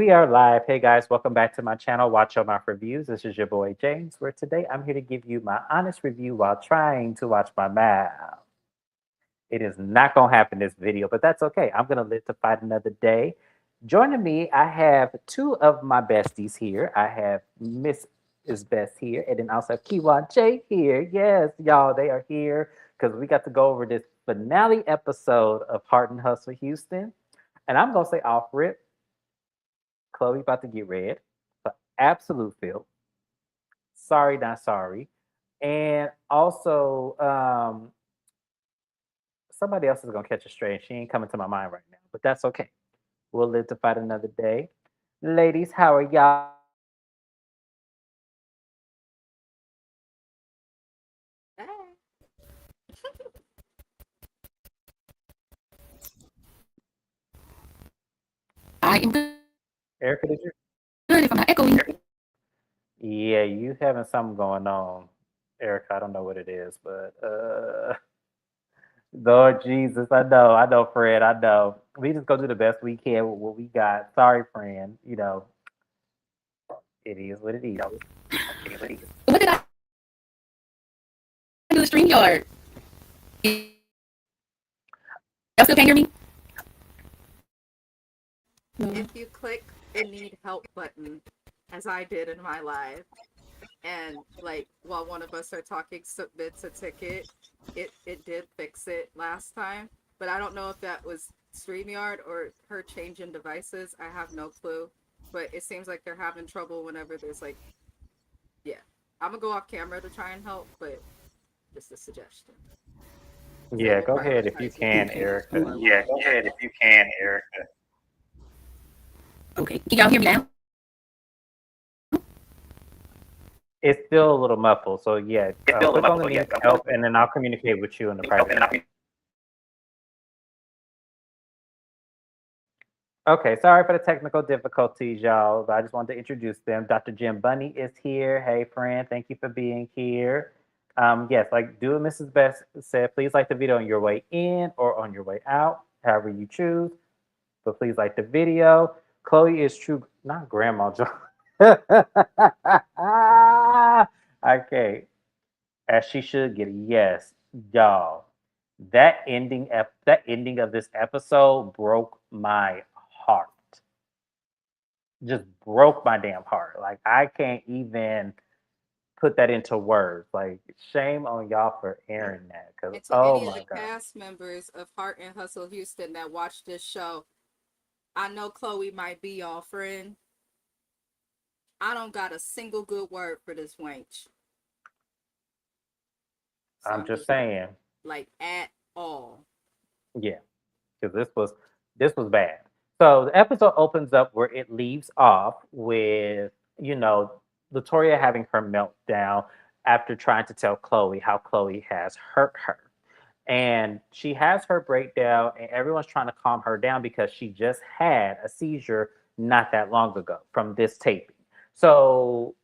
We are live. Hey guys, welcome back to my channel, WatchYoMouthReviews. This is your boy James, where today I'm here to give you my honest review while trying to watch my mouth. It is not going to happen this video, but that's okay. I'm going to live to fight another day. Joining me, I have two of my besties here. I have Miss is Best here, and then also have Keywan J here. Yes, y'all, they are here because we got to go over this finale episode of Heart and Hustle Houston. And I'm going to say off rip, Chloe about to get red for absolute filth. Sorry, not sorry. And also, somebody else is gonna catch a stray, and she ain't coming to my mind right now. But that's okay. We'll live to fight another day. Ladies, how are y'all? I am good Erica, did you? if I'm not echoing. Yeah, you having something going on, Erica. I don't know what it is, but Lord Jesus, I know, Fred, I know. We just go do the best we can with what we got. Sorry, friend. It is what it is. What did I do? The StreamYard. Y'all still can't hear me? If you click the need help button, as I did in my live, and like while one of us are talking submits a ticket, it did fix it last time, but I don't know if that was StreamYard or her changing devices. I have no clue, but it seems like they're having trouble whenever there's like, yeah. I'm gonna go off camera to try and help, but just a suggestion. Yeah, go ahead if you can, Erica. Yeah, go ahead if you can, Erica. Okay. Can y'all hear me now? It's still a little muffled, so yeah. Click on the need help, and then I'll communicate with you in the private. Okay, sorry for the technical difficulties, y'all. But I just wanted to introduce them. Dr. Jim Bunny is here. Hey, friend, thank you for being here. Yes, like do what Mrs. Best said. Please like the video on your way in or on your way out, however you choose. But please like the video. Chloe is true, not Grandma John. Okay, as she should get. Yes, y'all. That ending of this episode broke my heart. Just broke my damn heart. Like I can't even put that into words. Like shame on y'all for airing that. Cause And to oh any of my the god. cast members of Heart and Hustle Houston that watch this show, I know Chloe might be y'all friend. I don't got a single good word for this wench. So I'm just saying. like at all. Yeah. Because this was bad. So the episode opens up where it leaves off with, Latoria having her meltdown after trying to tell Chloe how Chloe has hurt her. And she has her breakdown, and everyone's trying to calm her down because she just had a seizure not that long ago from this taping. So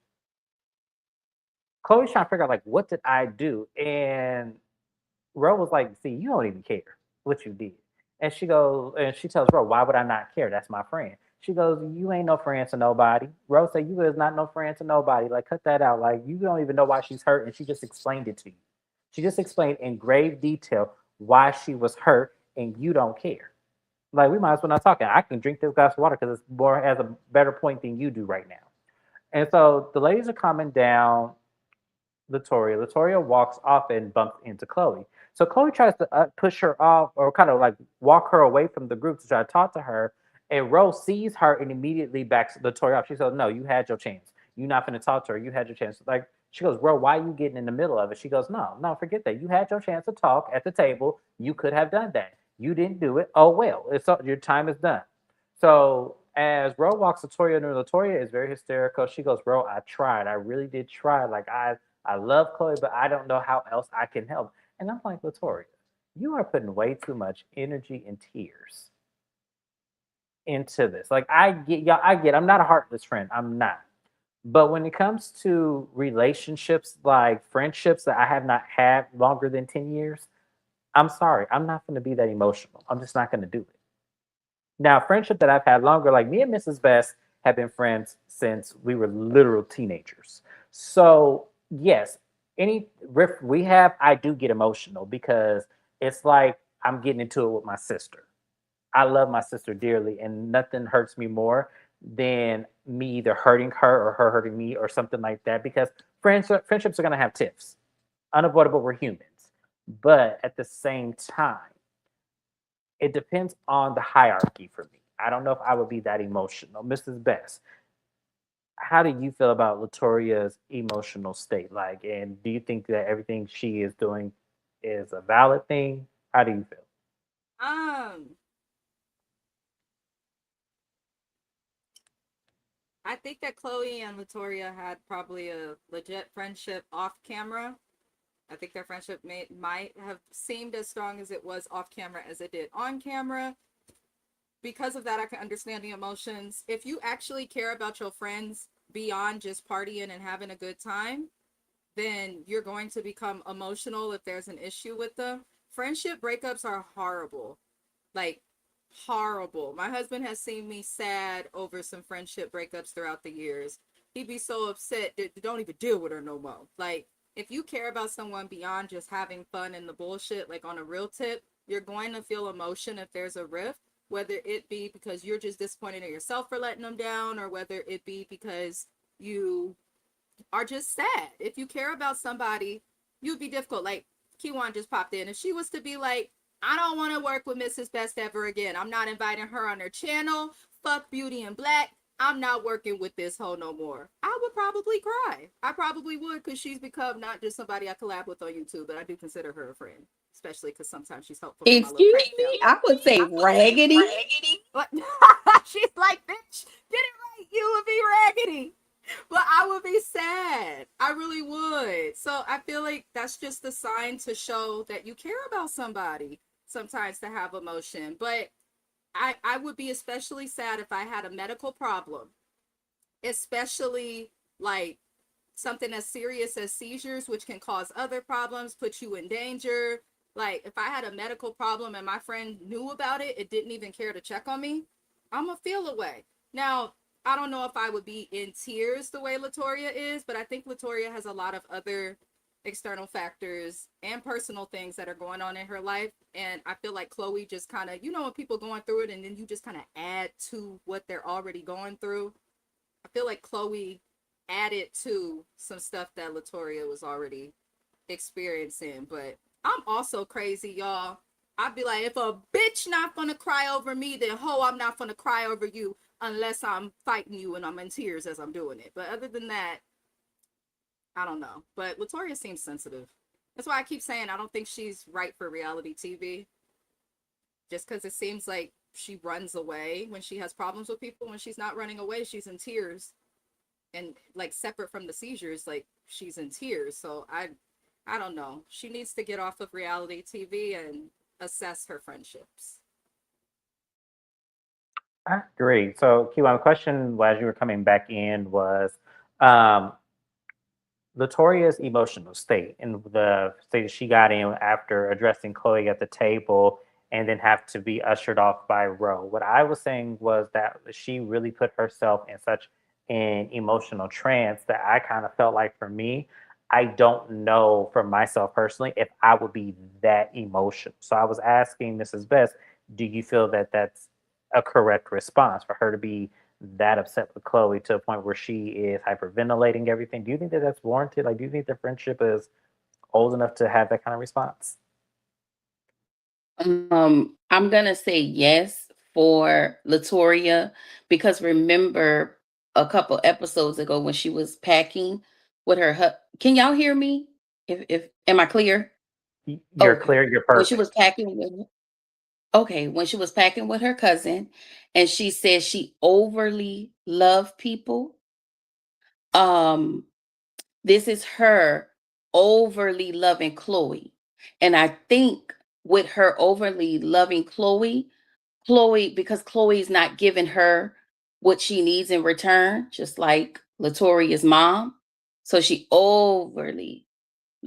Chloe's trying to figure out, like, what did I do? And Ro was like, see, you don't even care what you did. And she tells Ro, why would I not care? That's my friend. She goes, you ain't no friend to nobody. Ro said, you is not no friend to nobody. Like, cut that out. Like, you don't even know why she's hurt. And she just explained it to you. She just explained in grave detail why she was hurt, and you don't care. Like, we might as well not talking. I can drink this glass of water because it's more has a better point than you do right now. And so the ladies are calming down Latoria. Latoria walks off and bumps into Chloe. So Chloe tries to push her off or kind of like walk her away from the group to try to talk to her. And Rose sees her and immediately backs Latoria off. She says, no, you had your chance. You're not going to talk to her. You had your chance. Like, she goes, bro, why are you getting in the middle of it? She goes, no, forget that. You had your chance to talk at the table. You could have done that. You didn't do it. Oh, well, your time is done. So as Ro walks Latoria, and Latoria is very hysterical. She goes, bro, I tried. I really did try. Like, I love Chloe, but I don't know how else I can help. And I'm like, Latoria, you are putting way too much energy and tears into this. Like, I'm not a heartless friend. I'm not. But when it comes to relationships, like friendships that I have not had longer than 10 years, I'm sorry. I'm not going to be that emotional. I'm just not going to do it. Now, friendship that I've had longer, like me and Mrs. Best have been friends since we were literal teenagers. So yes, any riff we have, I do get emotional because it's like I'm getting into it with my sister. I love my sister dearly, and nothing hurts me more than me either hurting her or her hurting me or something like that. Because friendships are gonna have tiffs, unavoidable. We're humans, but at the same time, it depends on the hierarchy for me. I don't know if I would be that emotional, Mrs. Best. How do you feel about Latoria's emotional state? Like, and do you think that everything she is doing is a valid thing? How do you feel? Um, I think that Chloe and Latoria had probably a legit friendship off camera. I think their friendship might have seemed as strong as it was off camera as it did on camera. Because of that, I can understand the emotions. If you actually care about your friends beyond just partying and having a good time, then you're going to become emotional if there's an issue with them. Friendship breakups are horrible. Like, horrible. My husband has seen me sad over some friendship breakups throughout the years. He'd be so upset that don't even deal with her no more. Like, if you care about someone beyond just having fun and the bullshit, like on a real tip, you're going to feel emotion if there's a rift, whether it be because you're just disappointed in yourself for letting them down, or whether it be because you are just sad. If you care about somebody, you'd be difficult. Like Keywan just popped in. If she was to be like, I don't want to work with Mrs. Best ever again. I'm not inviting her on her channel. Fuck Beauty and Black. I'm not working with this hoe no more. I would probably cry. I probably would, because she's become not just somebody I collab with on YouTube, but I do consider her a friend. Especially because sometimes she's helpful for my little Excuse prank me, show. I would say raggedy. But she's like, bitch, get it right. You would be raggedy. But I would be sad. I really would. So I feel like that's just a sign to show that you care about somebody sometimes, to have emotion. But I would be especially sad if I had a medical problem, especially like something as serious as seizures, which can cause other problems, put you in danger. Like if I had a medical problem and my friend knew about it, it didn't even care to check on me, I'm gonna feel away. Now, I don't know if I would be in tears the way Latoria is, but I think Latoria has a lot of other external factors and personal things that are going on in her life. And I feel like Chloe just kind of, when people going through it and then you just kind of add to what they're already going through. I feel like Chloe added to some stuff that Latoria was already experiencing. But I'm also crazy, y'all. I'd be like, if a bitch not gonna cry over me, then I'm not gonna cry over you unless I'm fighting you and I'm in tears as I'm doing it. But other than that, I don't know. But Latoria seems sensitive. That's why I keep saying I don't think she's right for reality TV. Just because it seems like she runs away when she has problems with people. When she's not running away, she's in tears. And like separate from the seizures, like she's in tears. So I don't know. She needs to get off of reality TV and assess her friendships. I agree. So, Q, the question as you were coming back in was um, Latoria's emotional state and the state she got in after addressing Chloe at the table and then have to be ushered off by Ro. What I was saying was that she really put herself in such an emotional trance that I kind of felt like for me, I don't know for myself personally if I would be that emotional. So I was asking Mrs. Best, do you feel that that's a correct response for her to be that upset with Chloe to a point where she is hyperventilating everything? Do you think that that's warranted? Like, do you think the friendship is old enough to have that kind of response? I'm gonna say yes for Latoria, because remember a couple episodes ago when she was packing with her can y'all hear me? If am I clear? You're Okay. clear. You're When she was perfect. packing with Okay, when she was packing with her cousin and she said she overly loved people. Um this is her overly loving Chloe. And I think with her overly loving Chloe, because Chloe's not giving her what she needs in return, just like Latoria's mom. So she overly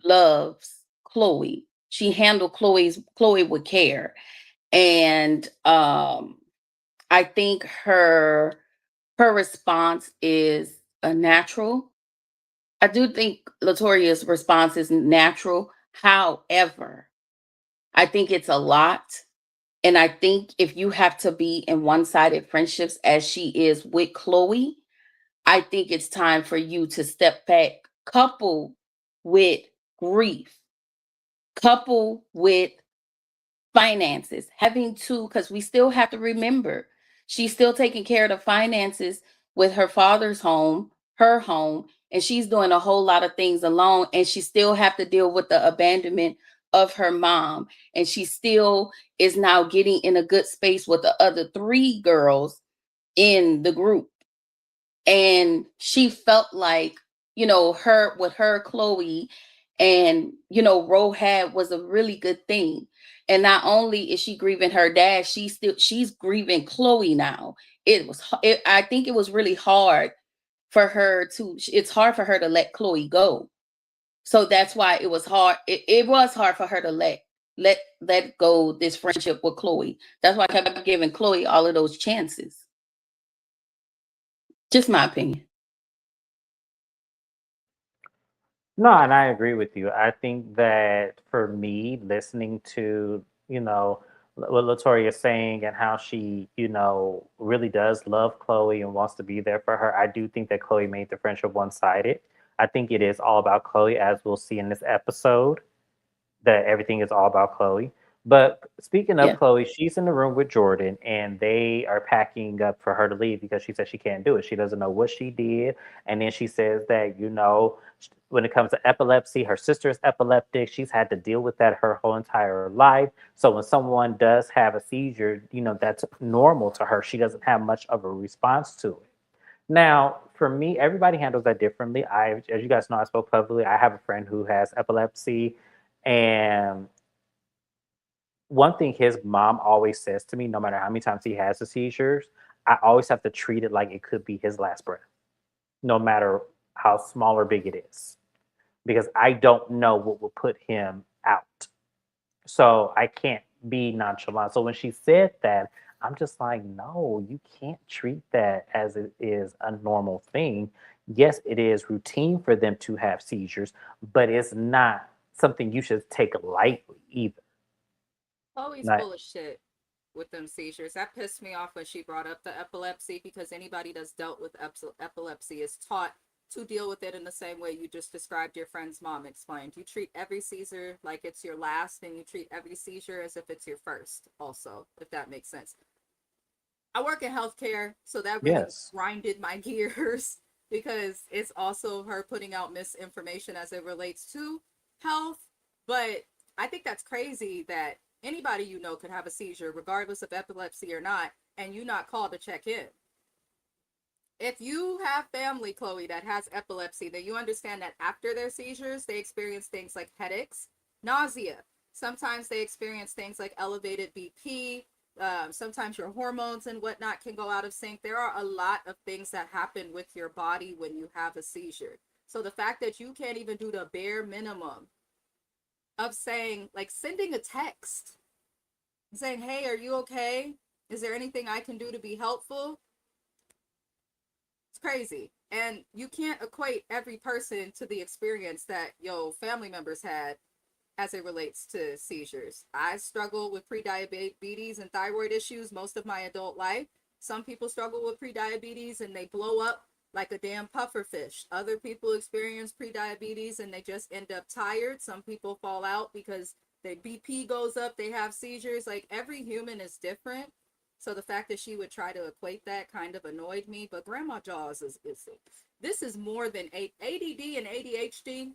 loves Chloe. She handled Chloe with care. And I think her her response is a natural. I do think Latoria's response is natural. However, I think it's a lot. And I think if you have to be in one-sided friendships as she is with Chloe, I think it's time for you to step back, couple with grief, couple with finances, having to, because we still have to remember, she's still taking care of the finances with her father's home, her home, and she's doing a whole lot of things alone, and she still have to deal with the abandonment of her mom, and she still is now getting in a good space with the other 3 girls in the group. And she felt like, her with her Chloe and Ro had was a really good thing. And not only is she grieving her dad, she's grieving Chloe now. I think it was really hard for her it's hard for her to let Chloe go. So that's why it was hard. It was hard for her to let go this friendship with Chloe. That's why I kept giving Chloe all of those chances. Just my opinion. No, and I agree with you. I think that for me, listening to, what Latoya is saying and how she, really does love Chloe and wants to be there for her, I do think that Chloe made the friendship one-sided. I think it is all about Chloe, as we'll see in this episode, that everything is all about Chloe. But speaking of Yeah. Chloe, she's in the room with Jordan and they are packing up for her to leave because she said she can't do it. She doesn't know what she did. And then she says that, when it comes to epilepsy, her sister is epileptic. She's had to deal with that her whole entire life. So when someone does have a seizure, that's normal to her. She doesn't have much of a response to it. Now, for me, everybody handles that differently. As you guys know, I spoke publicly. I have a friend who has epilepsy, and one thing his mom always says to me, no matter how many times he has the seizures, I always have to treat it like it could be his last breath, no matter how small or big it is, because I don't know what will put him out. So I can't be nonchalant. So when she said that, I'm just like, no, you can't treat that as it is a normal thing. Yes, it is routine for them to have seizures, but it's not something you should take lightly either. Chloe's Like, full of shit with them seizures. That pissed me off when she brought up the epilepsy, because anybody that's dealt with epilepsy is taught to deal with it in the same way you just described your friend's mom explained. You treat every seizure like it's your last, and you treat every seizure as if it's your first, also, if that makes sense. I work in healthcare, so that really yes. grinded my gears because it's also her putting out misinformation as it relates to health. But I think that's crazy that anybody could have a seizure, regardless of epilepsy or not, and you not called to check in. If you have family, Chloe, that has epilepsy, then you understand that after their seizures, they experience things like headaches, nausea. Sometimes they experience things like elevated BP. Sometimes your hormones and whatnot can go out of sync. There are a lot of things that happen with your body when you have a seizure. So the fact that you can't even do the bare minimum of saying, like, sending a text saying, hey, are you okay? Is there anything I can do to be helpful? It's crazy. And you can't equate every person to the experience that your family members had as it relates to seizures. I struggle with prediabetes and thyroid issues most of my adult life. Some people struggle with prediabetes and they blow up like a damn puffer fish. Other people experience prediabetes and they just end up tired. Some people fall out because their BP goes up, they have seizures. Like, every human is different. So the fact that she would try to equate that kind of annoyed me. But Grandma Jaws is this is more than ADD and ADHD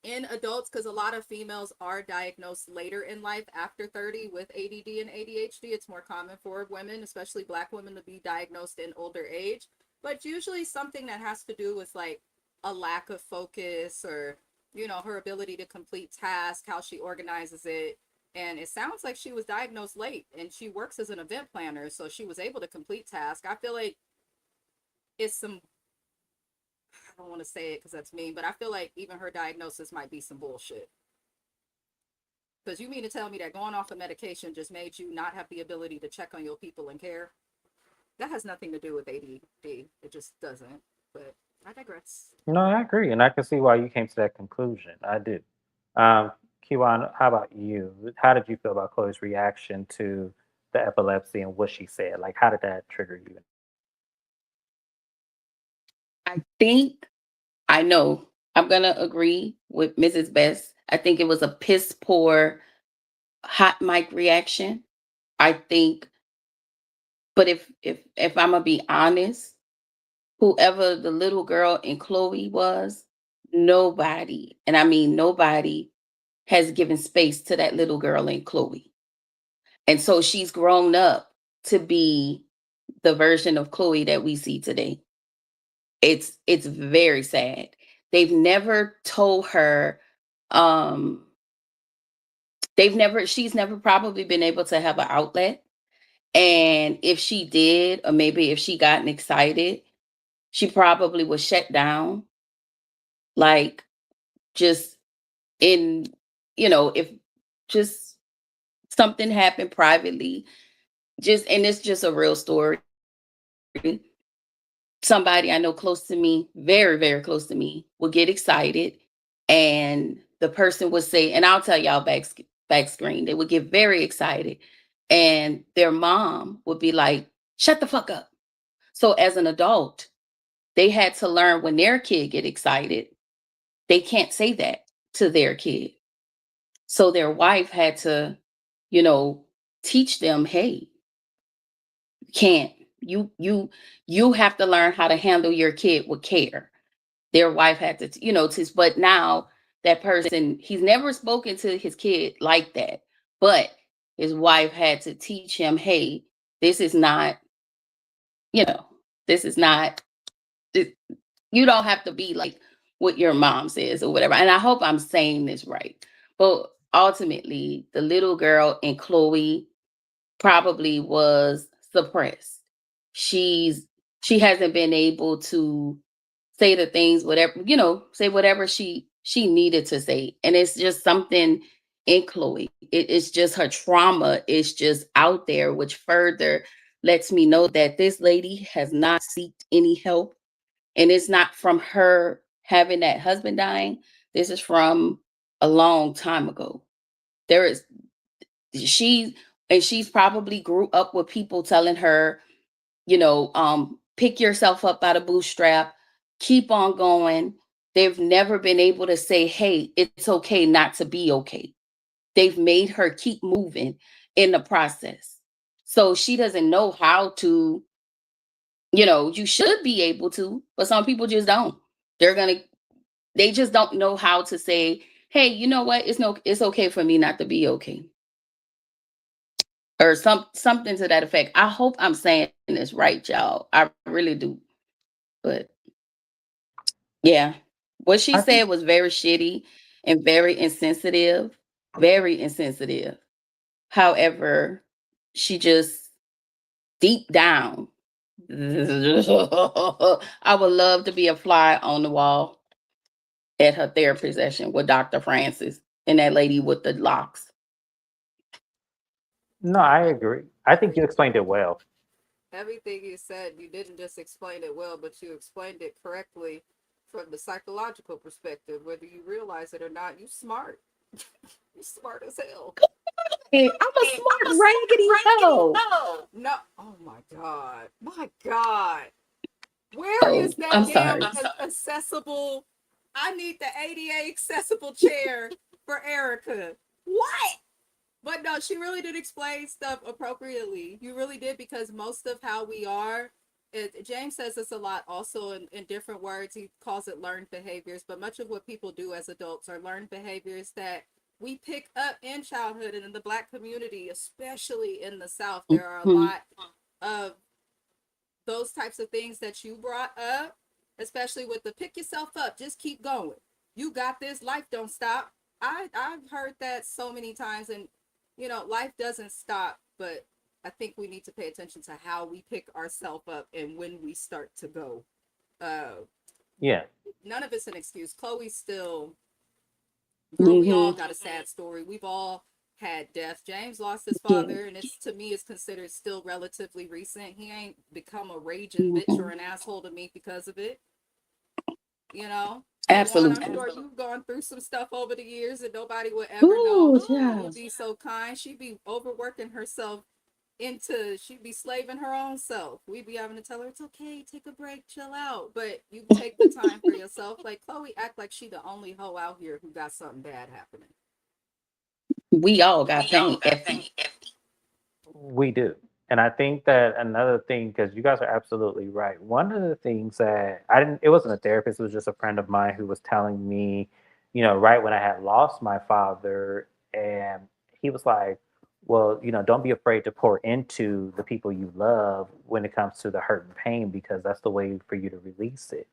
in adults, because a lot of females are diagnosed later in life after 30 with ADD and ADHD. It's more common for women, especially Black women, to be diagnosed in older age. But usually something that has to do with like a lack of focus, or her ability to complete tasks, how she organizes it. And it sounds like she was diagnosed late, and she works as an event planner, so she was able to complete tasks. I feel like it's some, I don't want to say it because that's mean, but I feel like even her diagnosis might be some bullshit. Because you mean to tell me that going off of medication just made you not have the ability to check on your people and care? that has nothing to do with ADD. It just doesn't. But I digress. No, I agree, and I can see why you came to that conclusion. I do. Kiwan, how about you? How did you feel about Chloe's reaction to the epilepsy and what she said? Like, how did that trigger you? I think I know I'm gonna agree with Mrs. Best. I think it was a piss poor hot mic reaction. I think, but if I'm gonna be honest, whoever the little girl in Chloe was, nobody, and I mean nobody, has given space to that little girl in Chloe. And so she's grown up to be the version of Chloe that we see today. It's very sad. They've never told her, um she's never probably been able to have an outlet. And if she did, or maybe if she gotten excited, she probably was shut down. Like, just in, if just something happened privately, just, and it's just a real story. Somebody I know close to me, very, very close to me, would get excited, and the person would say, and I'll tell y'all back screen, they would get very excited, and their mom would be like, shut the fuck up. So as an adult, they had to learn when their kid get excited, they can't say that to their kid. So their wife had to, you know, teach them, hey, you can't, you have to learn how to handle your kid with care. Their wife had to, but now that person, he's never spoken to his kid like that. But his wife had to teach him, hey, this is not, you know, this is not, you don't have to be like what your mom says or whatever. And I hope I'm saying this right. But ultimately, the little girl in Chloe probably was suppressed. She's she hasn't been able to say the things, whatever, say whatever she needed to say. And it's just something in Chloe. It's just her trauma is just out there, which further lets me know that this lady has not sought any help. And it's not from her having that husband dying. This is from a long time ago. There is she and she's probably grew up with people telling her, pick yourself up out of bootstrap, keep on going. They've never been able to say, hey, it's okay not to be okay. They've made her keep moving in the process. So she doesn't know how to, you should be able to, but some people just don't. They just don't know how to say, hey, you know what? It's okay for me not to be okay. Or something to that effect. I hope I'm saying this right, y'all. I really do. But yeah, what she I think said was very shitty and very insensitive. Very insensitive. However, she just deep down, I would love to be a fly on the wall at her therapy session with Dr. Francis and that lady with the locks. no, I agree. I think you explained it well. Everything you said, you didn't just explain it well, but you explained it correctly from the psychological perspective. Whether you realize it or not, you smart. You smart as hell. Hey, I'm a smart raggedy hoe. No, oh my god, my god. Where Oh, is that I'm damn sorry. accessible? I need the ADA accessible chair for Erica. What? But no, she really did explain stuff appropriately. You really did, because most of how we are, James says this a lot also in different words. He calls it learned behaviors, but much of what people do as adults are learned behaviors that we pick up in childhood. And in the Black community, especially in the South, there are a Mhm. lot of those types of things that you brought up, especially with the pick yourself up, just keep going. You got this, life don't stop. I've heard that so many times, and life doesn't stop, but I think we need to pay attention to how we pick ourselves up and when we start to go. Uh, Yeah. None of it's an excuse. Chloe's still, girl, we all Mhm. got a sad story. We've all had death. James lost his Yeah. father, and it's, to me, is considered still relatively recent. He ain't become a raging bitch or an asshole to me because of it. You know, Keywan, I'm Absolutely. sure you've gone through some stuff over the years and nobody would ever know. Ooh, But yeah. you'd be so kind. She'd be overworking herself into, she'd be slaving her own self. We'd be having to tell her, it's okay, take a break, chill out. But you take the time for yourself. Like Chloe act like she the only hoe out here who got something bad happening. We all got pain. We do. And I think that another thing, because you guys are absolutely right. One of the things that I didn't, it wasn't a therapist, it was just a friend of mine who was telling me, right when I had lost my father, and he was like, well, don't be afraid to pour into the people you love when it comes to the hurt and pain, because that's the way for you to release it.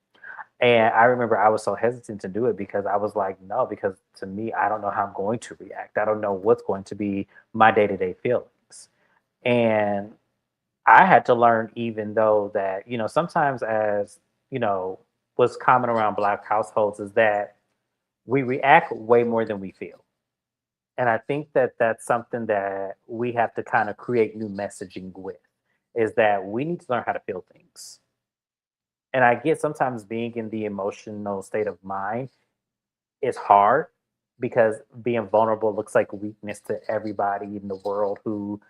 And I remember I was so hesitant to do it because I was like, no, because to me, I don't know how I'm going to react. I don't know what's going to be my day to day feelings. And I had to learn, even though that, sometimes as, what's common around Black households is that we react way more than we feel. And I think that that's something that we have to kind of create new messaging with, is that we need to learn how to feel things. And I get sometimes being in the emotional state of mind is hard because being vulnerable looks like weakness to everybody in the world who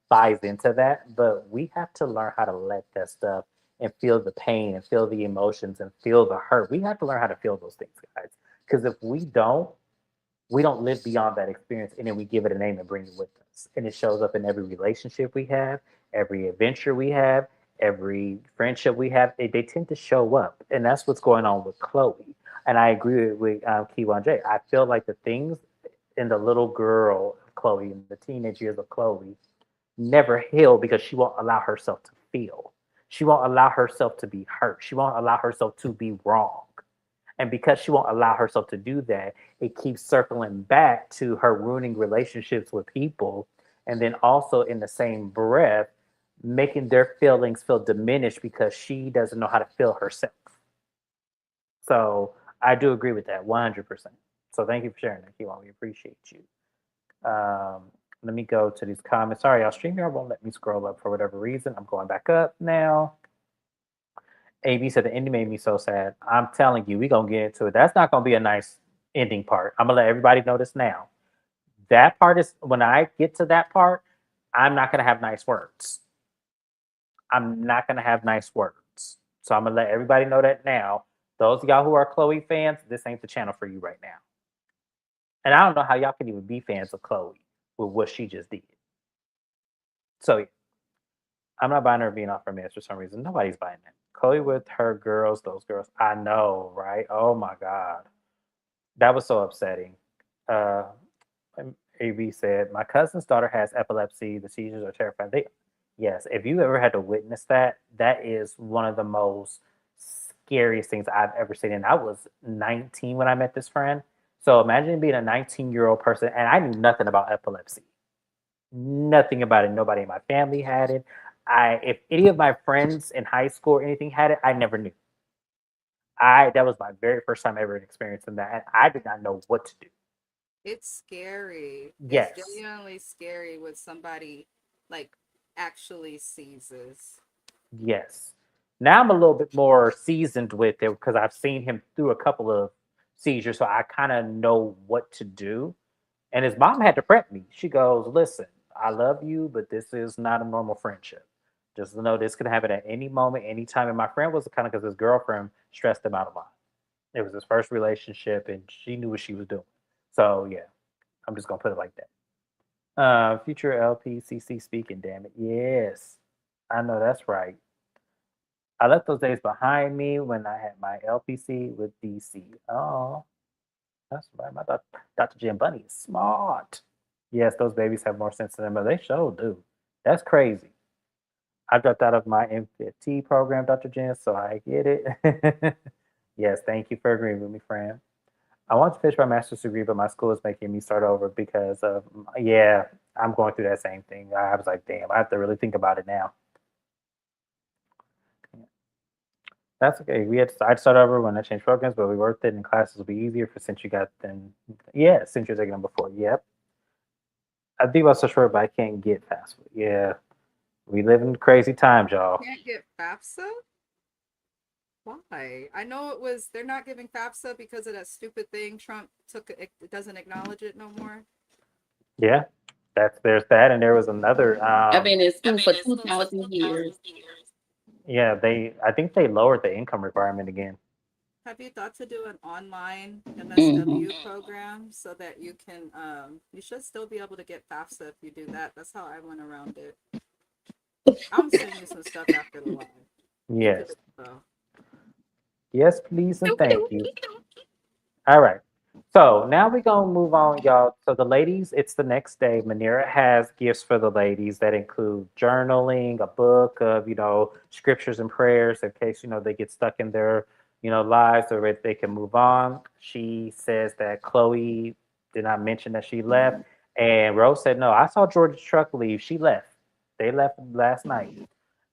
buys into that. But we have to learn how to let that stuff and feel the pain and feel the emotions and feel the hurt. We have to learn how to feel those things, guys. Because if we don't live beyond that experience, and then we give it a name and bring it with us. And it shows up in every relationship we have, every adventure we have, every friendship we have. They tend to show up. And that's what's going on with Chloe. And I agree with Keywan J. I feel like the things in the little girl of Chloe, in the teenage years of Chloe, never heal because she won't allow herself to feel. She won't allow herself to be hurt. She won't allow herself to be wrong. And because she won't allow herself to do that, it keeps circling back to her ruining relationships with people. And then also in the same breath, making their feelings feel diminished because she doesn't know how to feel herself. So I do agree with that 100%. So thank you for sharing that, Kiwan. We appreciate you. Let me go to these comments. Sorry, y'all, StreamYard won't let me scroll up for whatever reason. I'm going back up now. AB said the ending made me so sad. I'm telling you, we're gonna get into it. That's not gonna be a nice ending part. I'm gonna let everybody know this now. That part is, when I get to that part, I'm not gonna have nice words. I'm not gonna have nice words. So I'm gonna let everybody know that now. Those of y'all who are Chloe fans, this ain't the channel for you right now. And I don't know how y'all can even be fans of Chloe with what she just did. So yeah, I'm not buying her being off her meds for some reason. Nobody's buying that. Chloe with her girls, those girls. I know, right? Oh my God. That was so upsetting. Uh, AB said, my cousin's daughter has epilepsy. The seizures are terrifying. Yes, if you ever had to witness that, that is one of the most scariest things I've ever seen. And I was 19 when I met this friend. So imagine being a 19-year-old person, and I knew nothing about epilepsy. Nothing about it. Nobody in my family had it. If any of my friends in high school or anything had it, I never knew. That was my very first time ever experiencing that, and I did not know what to do. It's scary. Yes. It's genuinely scary when somebody like actually seizes. Yes. Now I'm a little bit more seasoned with it because I've seen him through a couple of seizures, so I kind of know what to do. And his mom had to prep me. She goes, listen, I love you, but this is not a normal friendship. Just know this could happen at any moment, anytime. And my friend was kind of, because his girlfriend stressed him out a lot. It was his first relationship, and she knew what she was doing. So yeah, I'm just gonna put it like that. Future LPCC speaking, damn it. Yes, I know that's right. I left those days behind me when I had my LPC with DC. Oh, that's right. My Dr. Jim Bunny is smart. Yes, those babies have more sense than them, but they sure do. That's crazy. I dropped out of my MFT program, Dr. Jen, so I get it. Yes, thank you for agreeing with me, friend. I want to finish my master's degree, but my school is making me start over because of, yeah, I'm going through that same thing. I was like, damn, I have to really think about it now. That's okay. I'd start over when I change programs, but we worked it and classes will be easier for since you got them. Yeah, since you're taking them before. Yep. I think about social work, but I can't get fast food. Yeah, we live in crazy times, y'all. Can't get FAFSA? Why? I know it was, they're not giving FAFSA because of that stupid thing Trump took, it doesn't acknowledge it no more. Yeah, there's that, and there was another. I've been in school for 2,000 years. Yeah, I think they lowered the income requirement again. Have you thought to do an online Hmm. MSW program so that you can, you should still be able to get FAFSA if you do that. That's how I went around it. I'm sending you some stuff after the live. Look at Yes, it though. yes, please, and Okie thank you. dokie. All right. So now we're gonna move on, y'all. So the ladies, it's the next day. Manira has gifts for the ladies that include journaling, a book of, scriptures and prayers in case, they get stuck in their, lives or if they can move on. She says that Chloe did not mention that she left. And Rose said, no, I saw George's truck leave. She left. They left last night.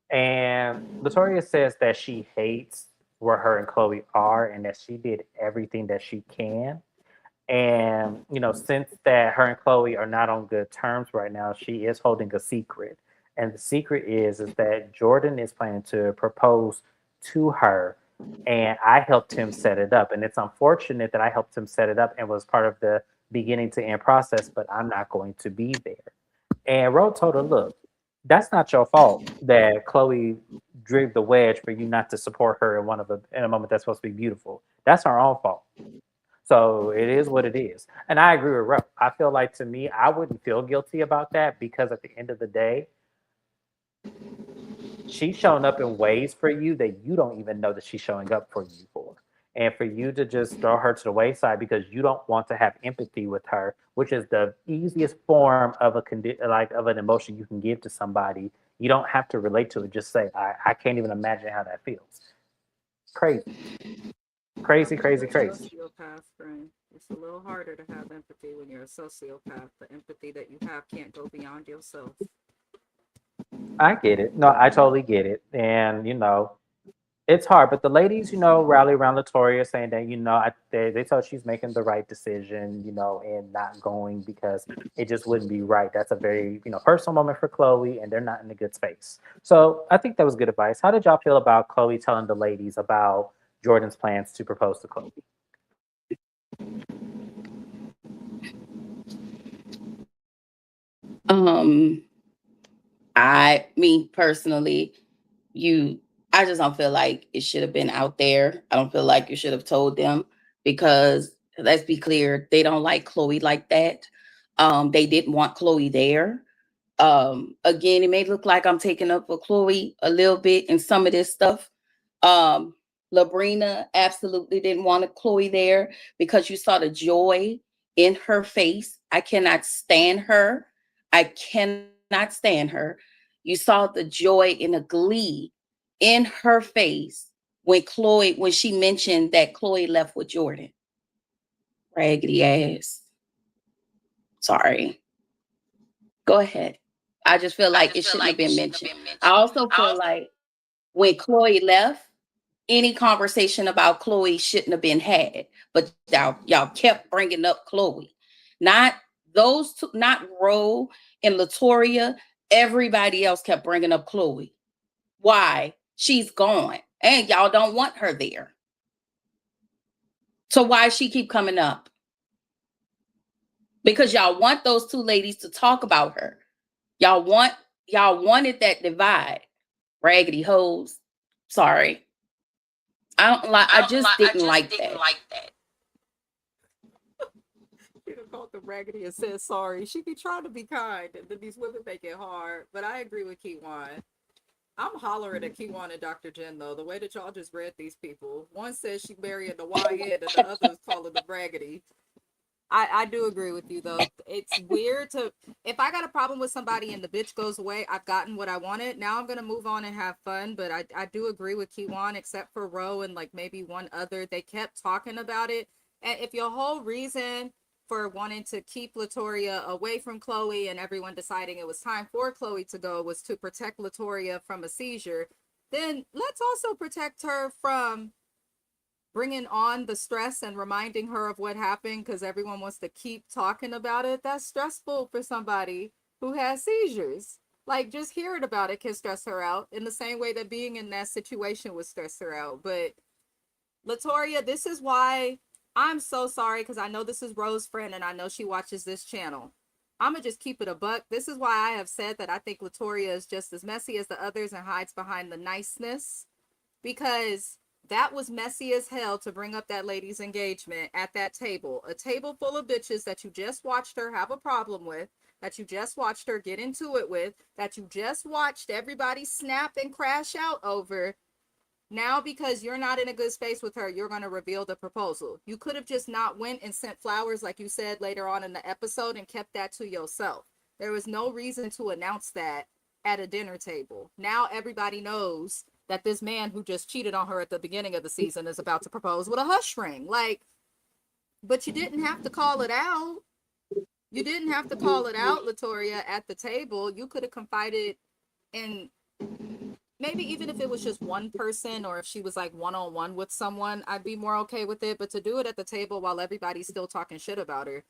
And Latoria says that she hates where her and Chloe are and that she did everything that she can. And, since that her and Chloe are not on good terms right now, she is holding a secret. And the secret is that Jordan is planning to propose to her. And I helped him set it up. And it's unfortunate that I helped him set it up and was part of the beginning to end process, but I'm not going to be there. And Ro told her, look, that's not your fault that Chloe drew the wedge for you not to support her in a moment that's supposed to be beautiful. That's her own fault. So it is what it is. And I agree with Ro. I feel like to me, I wouldn't feel guilty about that because at the end of the day, she's showing up in ways for you that you don't even know that she's showing up for you for. And for you to just throw her to the wayside because you don't want to have empathy with her, which is the easiest form of like of an emotion you can give to somebody. You don't have to relate to it. Just say, I can't even imagine how that feels. Crazy, crazy, Welcome to crazy, the crazy. sociopath, friend. It's a little harder to have empathy when you're a sociopath. The empathy that you have can't go beyond yourself. I get it. No, I totally get it. And it's hard, but the ladies, rally around Latoria saying that, they thought she's making the right decision, and not going because it just wouldn't be right. That's a very, personal moment for Chloe, and they're not in a good space. So I think that was good advice. How did y'all feel about Chloe telling the ladies about Jordan's plans to propose to Chloe? Um, me personally, you, I just don't feel like it should have been out there. I don't feel like you should have told them because let's be clear, they don't like Chloe like that. They didn't want Chloe there. Again, it may look like I'm taking up for Chloe a little bit in some of this stuff. Um, Labrina absolutely didn't want Chloe there because you saw the joy in her face. I cannot stand her. I cannot stand her. You saw the joy and the glee in her face when she mentioned that Chloe left with Jordan. Raggedy ass. Sorry. Go ahead. I just feel like it shouldn't have been mentioned. I also feel like when Chloe left, any conversation about Chloe shouldn't have been had. But y'all kept bringing up Chloe, not those two, not Ro and Latoria. Everybody else kept bringing up Chloe. Why? She's gone, and y'all don't want her there. So why she keep coming up? Because y'all want those two ladies to talk about her. Y'all wanted that divide. Raggedy hoes. Sorry. I just didn't like that. She called them raggedy and said sorry. She be trying to be kind, and then these women make it hard. But I agree with Keywan. I'm hollering at Keywan and Dr. Jen though. The way that y'all just read these people. One says she marrying the YN, and the other is calling them raggedy. I do agree with you though. It's weird to, if I got a problem with somebody and the bitch goes away, I've gotten what I wanted. Now I'm gonna move on and have fun. But I do agree with Keywan, except for Ro and like maybe one other. They kept talking about it. And if your whole reason for wanting to keep Latoria away from Chloe and everyone deciding it was time for Chloe to go was to protect Latoria from a seizure, then let's also protect her from bringing on the stress and reminding her of what happened because everyone wants to keep talking about it. That's stressful for somebody who has seizures. Like, just hearing about it can stress her out in the same way that being in that situation would stress her out. But Latoria, this is why I'm so sorry, because I know this is Rose's friend and I know she watches this channel. I'm going to just keep it a buck. This is why I have said that I think Latoria is just as messy as the others and hides behind the niceness, because that was messy as hell to bring up that lady's engagement at that table. A table full of bitches that you just watched her have a problem with, that you just watched her get into it with, that you just watched everybody snap and crash out over. Now, because you're not in a good space with her, you're going to reveal the proposal. You could have just not went and sent flowers, like you said later on in the episode, and kept that to yourself. There was no reason to announce that at a dinner table. Now everybody knows that this man who just cheated on her at the beginning of the season is about to propose with a hush ring. Like, but you didn't have to call it out. You didn't have to call it out, Latoria, at the table. You could have confided in, maybe even if it was just one person, or if she was like one-on-one with someone, I'd be more okay with it. But to do it at the table while everybody's still talking shit about her,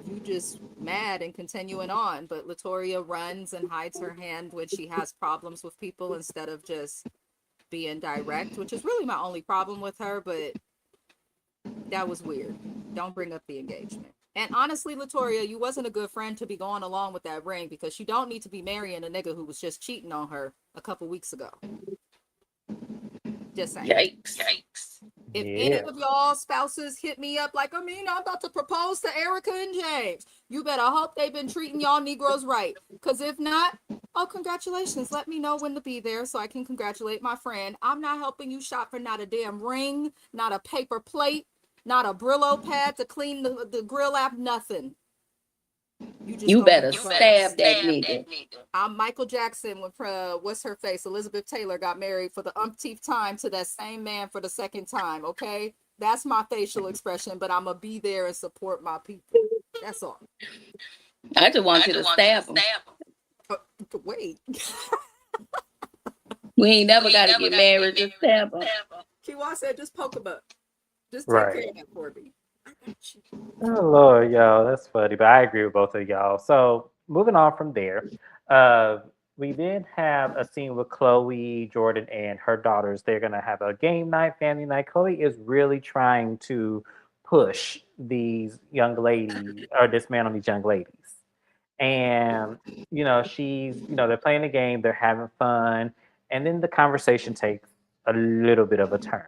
you just mad and continuing on. But Latoria runs and hides her hand when she has problems with people instead of just being direct, which is really my only problem with her. But that was weird. Don't bring up the engagement. And honestly, Latoria, you wasn't a good friend to be going along with that ring, because you don't need to be marrying a nigga who was just cheating on her a couple weeks ago. Just saying. Yikes. If any of y'all spouses hit me up like, I'm about to propose to Erica and James, you better hope they've been treating y'all Negroes right. Because if not, oh, congratulations. Let me know when to be there so I can congratulate my friend. I'm not helping you shop for not a damn ring, not a paper plate, not a Brillo pad to clean the grill app, nothing. You better stab that nigga. I'm Michael Jackson when what's her face, Elizabeth Taylor, got married for the umpteenth time to that same man for the second time. Okay, that's my facial expression, but I'm gonna be there and support my people. That's all. I just want you to stab him. Wait. We ain't never got to get married. Just stab him. Keywan said, just poke him up. Just take care of that for me. Oh Lord, y'all, that's funny, but I agree with both of y'all. So moving on from there, we then have a scene with Chloe, Jordan, and her daughters. They're gonna have a game night, family night. Chloe is really trying to push these young ladies, or this man on these young ladies. And they're playing the game, they're having fun, and then the conversation takes a little bit of a turn.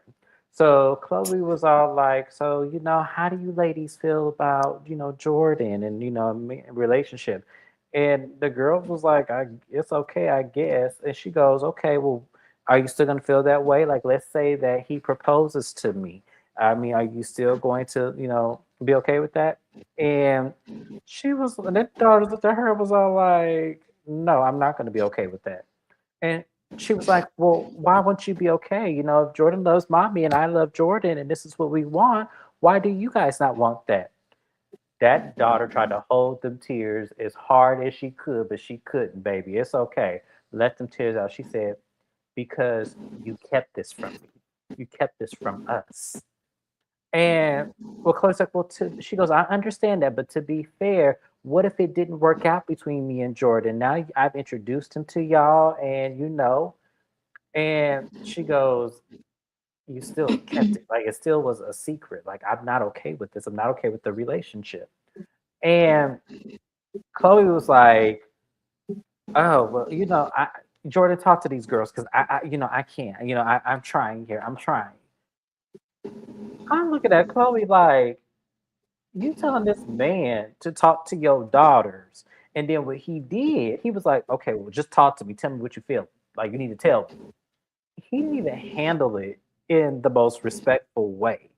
So Chloe was all like, so, how do you ladies feel about, Jordan and, relationship? And the girls was like, it's okay, I guess. And she goes, okay, well, are you still going to feel that way? Like, let's say that he proposes to me. I mean, are you still going to, be okay with that? And and that daughter looked at her, was all like, no, I'm not going to be okay with that. And she was like, well, why won't you be okay? If Jordan loves mommy and I love Jordan and this is what we want, why do you guys not want that? That daughter tried to hold them tears as hard as she could, but she couldn't, baby. It's okay. Let them tears out. She said, because you kept this from me. You kept this from us. And Chloe's like, well, she goes, I understand that, but to be fair, what if it didn't work out between me and Jordan? Now I've introduced him to y'all, and and she goes, you still kept it. Like, it still was a secret. Like, I'm not okay with this. I'm not okay with the relationship. And Chloe was like, oh, well, Jordan, talk to these girls, because I can't. I'm trying here. I'm trying. I'm looking at Chloe like, you telling this man to talk to your daughters, and then what he did, he was like, okay, well, just talk to me. Tell me what you feel. Like, you need to tell me. He didn't even handle it in the most respectful way,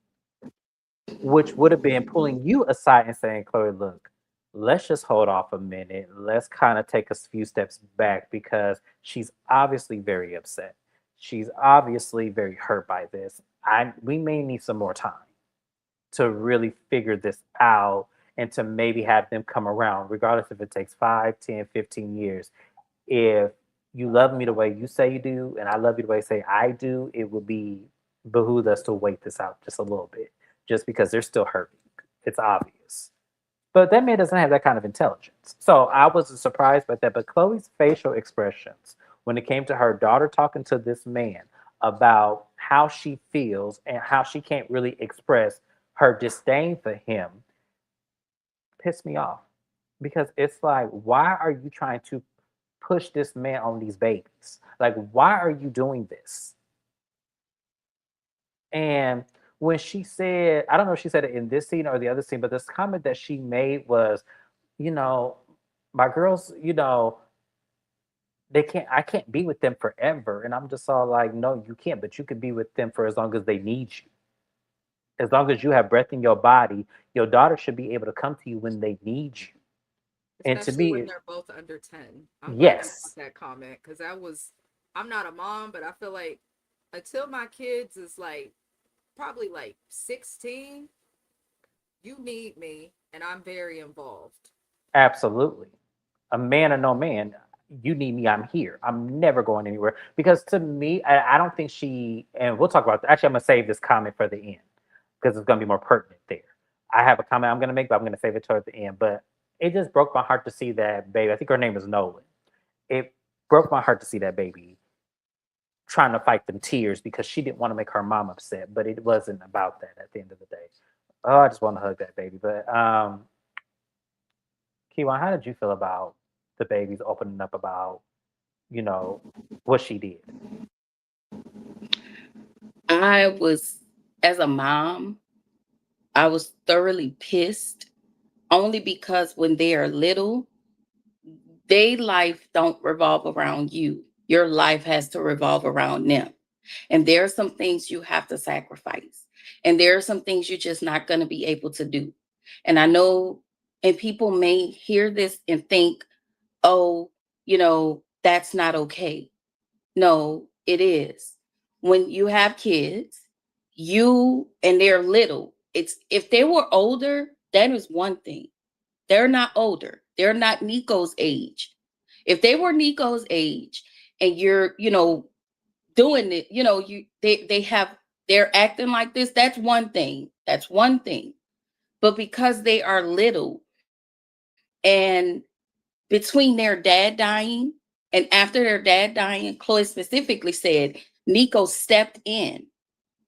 which would have been pulling you aside and saying, Chloe, look, let's just hold off a minute. Let's kind of take a few steps back, because she's obviously very upset. She's obviously very hurt by this. We may need some more time to really figure this out, and to maybe have them come around, regardless if it takes 5, 10, 15 years. If you love me the way you say you do, and I love you the way I say I do, it would be behoove us to wait this out just a little bit, just because they're still hurting. It's obvious. But that man doesn't have that kind of intelligence. So I was surprised by that. But Chloe's facial expressions when it came to her daughter talking to this man about how she feels and how she can't really express her disdain for him pissed me off. Because it's like, why are you trying to push this man on these babies? Like, why are you doing this? And when she said, I don't know if she said it in this scene or the other scene, but this comment that she made was, you know, my girls, I can't be with them forever. And I'm just all like, no, you can't, but you can be with them for as long as they need you. As long as you have breath in your body, your daughter should be able to come to you when they need you. And to Especially when me, they're both under 10. I'm glad you yes, got that comment, because I'm not a mom, but I feel like until my kids is like probably like 16, you need me and I'm very involved. absolutely. A man or no man, you need me, I'm here. I'm never going anywhere. Because to me, I don't think and we'll talk about that. Actually, I'm going to save this comment for the end because it's going to be more pertinent there. I have a comment I'm going to make, but I'm going to save it toward the end. But it just broke my heart to see that baby. I think her name is Nolan. It broke my heart to see that baby trying to fight them tears because she didn't want to make her mom upset. But it wasn't about that at the end of the day. Oh, I just want to hug that baby. But Keywan, how did you feel about the babies opening up about, you know, what she did? I was, as a mom, I was thoroughly pissed only because when they are little, their life don't revolve around you. Your life has to revolve around them. And there are some things you have to sacrifice. And there are some things you're just not going to be able to do. And I know, and people may hear this and think, oh, that's not okay. No, it is. When you have kids, and they're little, if they were older, that is one thing. They're not older. They're not Nico's age. If they were Nico's age and you're, doing it, they're acting like this, that's one thing. That's one thing. But because they are little, and between their dad dying and after their dad dying, Chloe specifically said Nico stepped in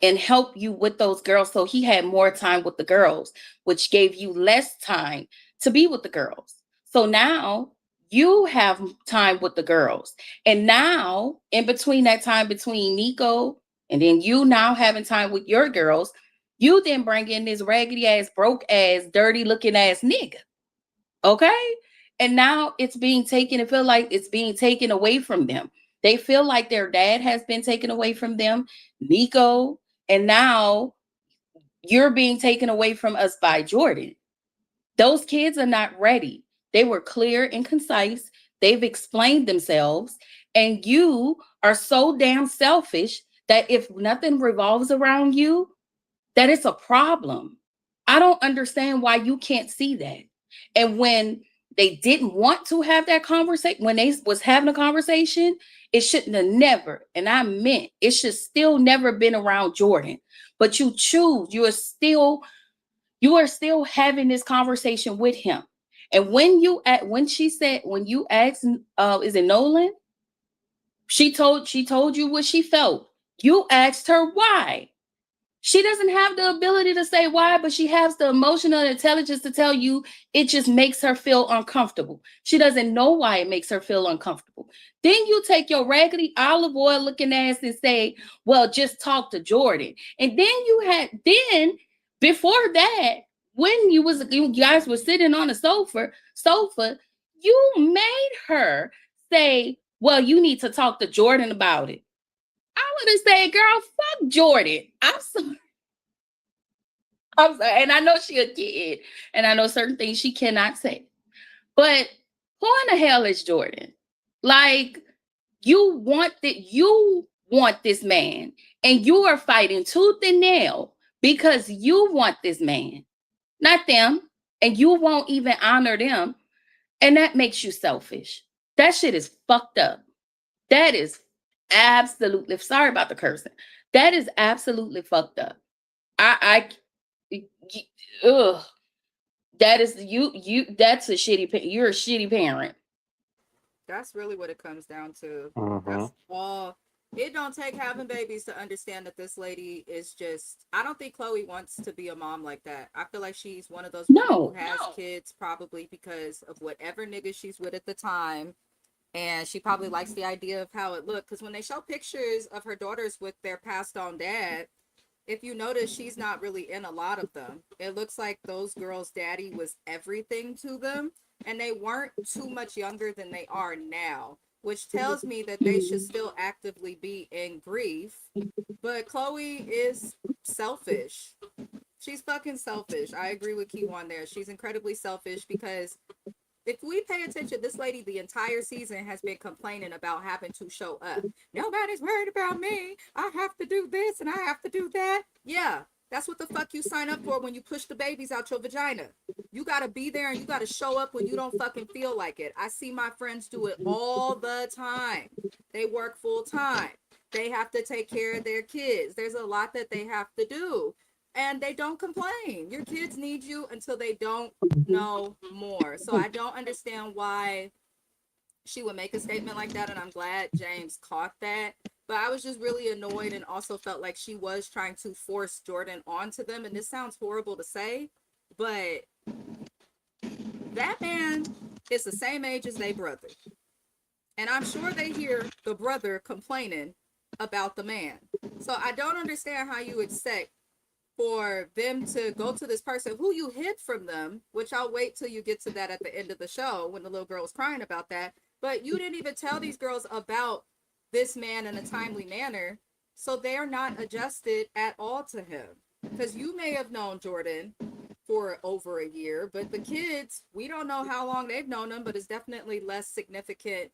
and helped you with those girls. So he had more time with the girls, which gave you less time to be with the girls. So now you have time with the girls. And now, in between that time between Nico and then you now having time with your girls, you then bring in this raggedy ass, broke ass, dirty looking ass nigga. Okay? And now it's being taken, it feel like it's being taken away from them. They feel like their dad has been taken away from them, Nico, and now you're being taken away from us by Jordan. Those kids are not ready. They were clear and concise. They've explained themselves. And you are so damn selfish that if nothing revolves around you, that it's a problem. I don't understand why you can't see that. And when they didn't want to have that conversation, when they was having a conversation, it shouldn't have never, and I meant it should still never been around Jordan. But you choose, you are still having this conversation with him. And when you asked, is it Nolan? She told you what she felt. You asked her why. She doesn't have the ability to say why, but she has the emotional intelligence to tell you it just makes her feel uncomfortable. She doesn't know why it makes her feel uncomfortable. Then you take your raggedy olive oil looking ass and say, well, just talk to Jordan. And then before that, when you guys were sitting on the sofa, you made her say, well, you need to talk to Jordan about it. I would have said, girl, fuck Jordan. I'm sorry. And I know she a kid, and I know certain things she cannot say. But who in the hell is Jordan? Like, you want this man, and you are fighting tooth and nail because you want this man, not them, and you won't even honor them, and that makes you selfish. That shit is fucked up. That is absolutely, sorry about the cursing. That is absolutely fucked up. Ugh. That is that's a shitty, you're a shitty parent. That's really what it comes down to. Mm-hmm. That's all. It don't take having babies to understand that this lady is just. I don't think Chloe wants to be a mom like that. I feel like she's one of those women who has kids probably because of whatever nigga she's with at the time. And she probably likes the idea of how it looked. Because when they show pictures of her daughters with their passed on dad, if you notice, she's not really in a lot of them. It looks like those girls' daddy was everything to them, and they weren't too much younger than they are now, which tells me that they should still actively be in grief. But Chloe is selfish. She's fucking selfish. I agree with Keywan there. She's incredibly selfish because if we pay attention, this lady the entire season has been complaining about having to show up. Nobody's worried about me. I have to do this and I have to do that. Yeah, that's what the fuck you sign up for when you push the babies out your vagina. You gotta be there and you gotta show up when you don't fucking feel like it. I see my friends do it all the time. They work full time. They have to take care of their kids. There's a lot that they have to do. And they don't complain. Your kids need you until they don't know more. So I don't understand why she would make a statement like that, and I'm glad James caught that. But I was just really annoyed and also felt like she was trying to force Jordan onto them. And this sounds horrible to say, but that man is the same age as their brother. And I'm sure they hear the brother complaining about the man. So I don't understand how you expect for them to go to this person who you hid from them, which I'll wait till you get to that at the end of the show when the little girl was crying about that. But you didn't even tell these girls about this man in a timely manner. So they're not adjusted at all to him. Because you may have known Jordan for over a year, but the kids, we don't know how long they've known him, but it's definitely less significant